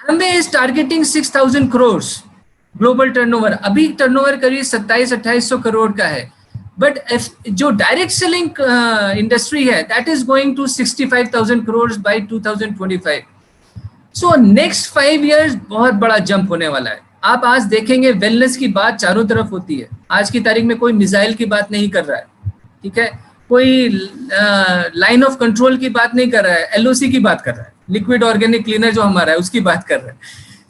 [SPEAKER 1] Amway is targeting 6,000 crore global turnover. अभी टर्नओवर करीब 27-2800 करोड़ का है, बट जो डायरेक्ट सेलिंग इंडस्ट्री है that is going to 65,000 crore by 2025। So next 5 years बहुत बड़ा जंप होने वाला है। आप आज देखेंगे वेलनेस की बात चारों तरफ होती है। आज की तारीख में कोई मिसाइल की बात नहीं कर रहा है, ठीक है, कोई लाइन ऑफ कंट्रोल की बात नहीं कर रहा है, LOC की बात कर रहा है, लिक्विड ऑर्गेनिक क्लीनर जो हमारा है उसकी बात कर रहा है।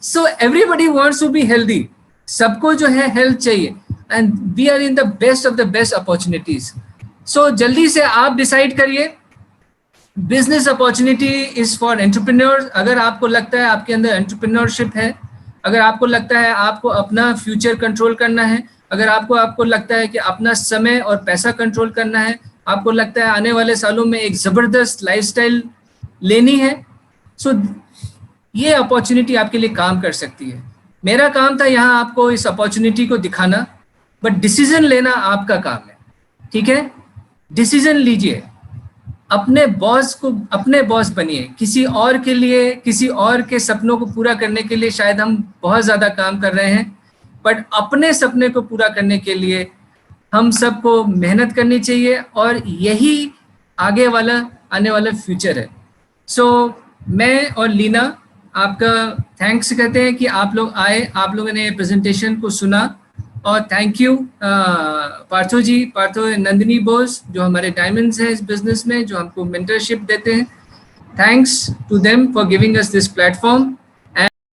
[SPEAKER 1] So everybody wants to be healthy, सबको जो है हेल्थ चाहिए, and we are in the best of the best opportunities. So जल्दी से आप डिसाइड करिए। Business opportunity is for entrepreneurs. अगर आपको लगता है आपके अंदर एंटरप्रेन्योरशिप है, अगर आपको लगता है आपको अपना फ्यूचर कंट्रोल करना है, अगर आपको लगता है कि अपना समय और पैसा कंट्रोल करना है, आपको लगता है आने वाले सालों में एक ज़बरदस्त लाइफस्टाइल लेनी है, सो ये अपॉर्चुनिटी आपके लिए काम कर सकती है। मेरा काम था यहाँ आपको इस अपॉर्चुनिटी को दिखाना, बट डिसीजन लेना आपका काम है। ठीक है, डिसीजन लीजिए, अपने बॉस बनिए। किसी और के लिए, किसी और के सपनों को पूरा करने के लिए शायद हम बहुत ज़्यादा काम कर रहे हैं, बट अपने सपने को पूरा करने के लिए हम सबको मेहनत करनी चाहिए, और यही आगे वाला आने वाला फ्यूचर है। सो मैं और लीना आपका थैंक्स कहते हैं कि आप लोग आए, आप लोगों ने प्रेजेंटेशन को सुना, और थैंक यू पार्थो नंदिनी बोस जो हमारे डायमंड्स हैं इस बिजनेस में, जो हमको मेंटरशिप देते हैं। Thanks to them for giving us this platform.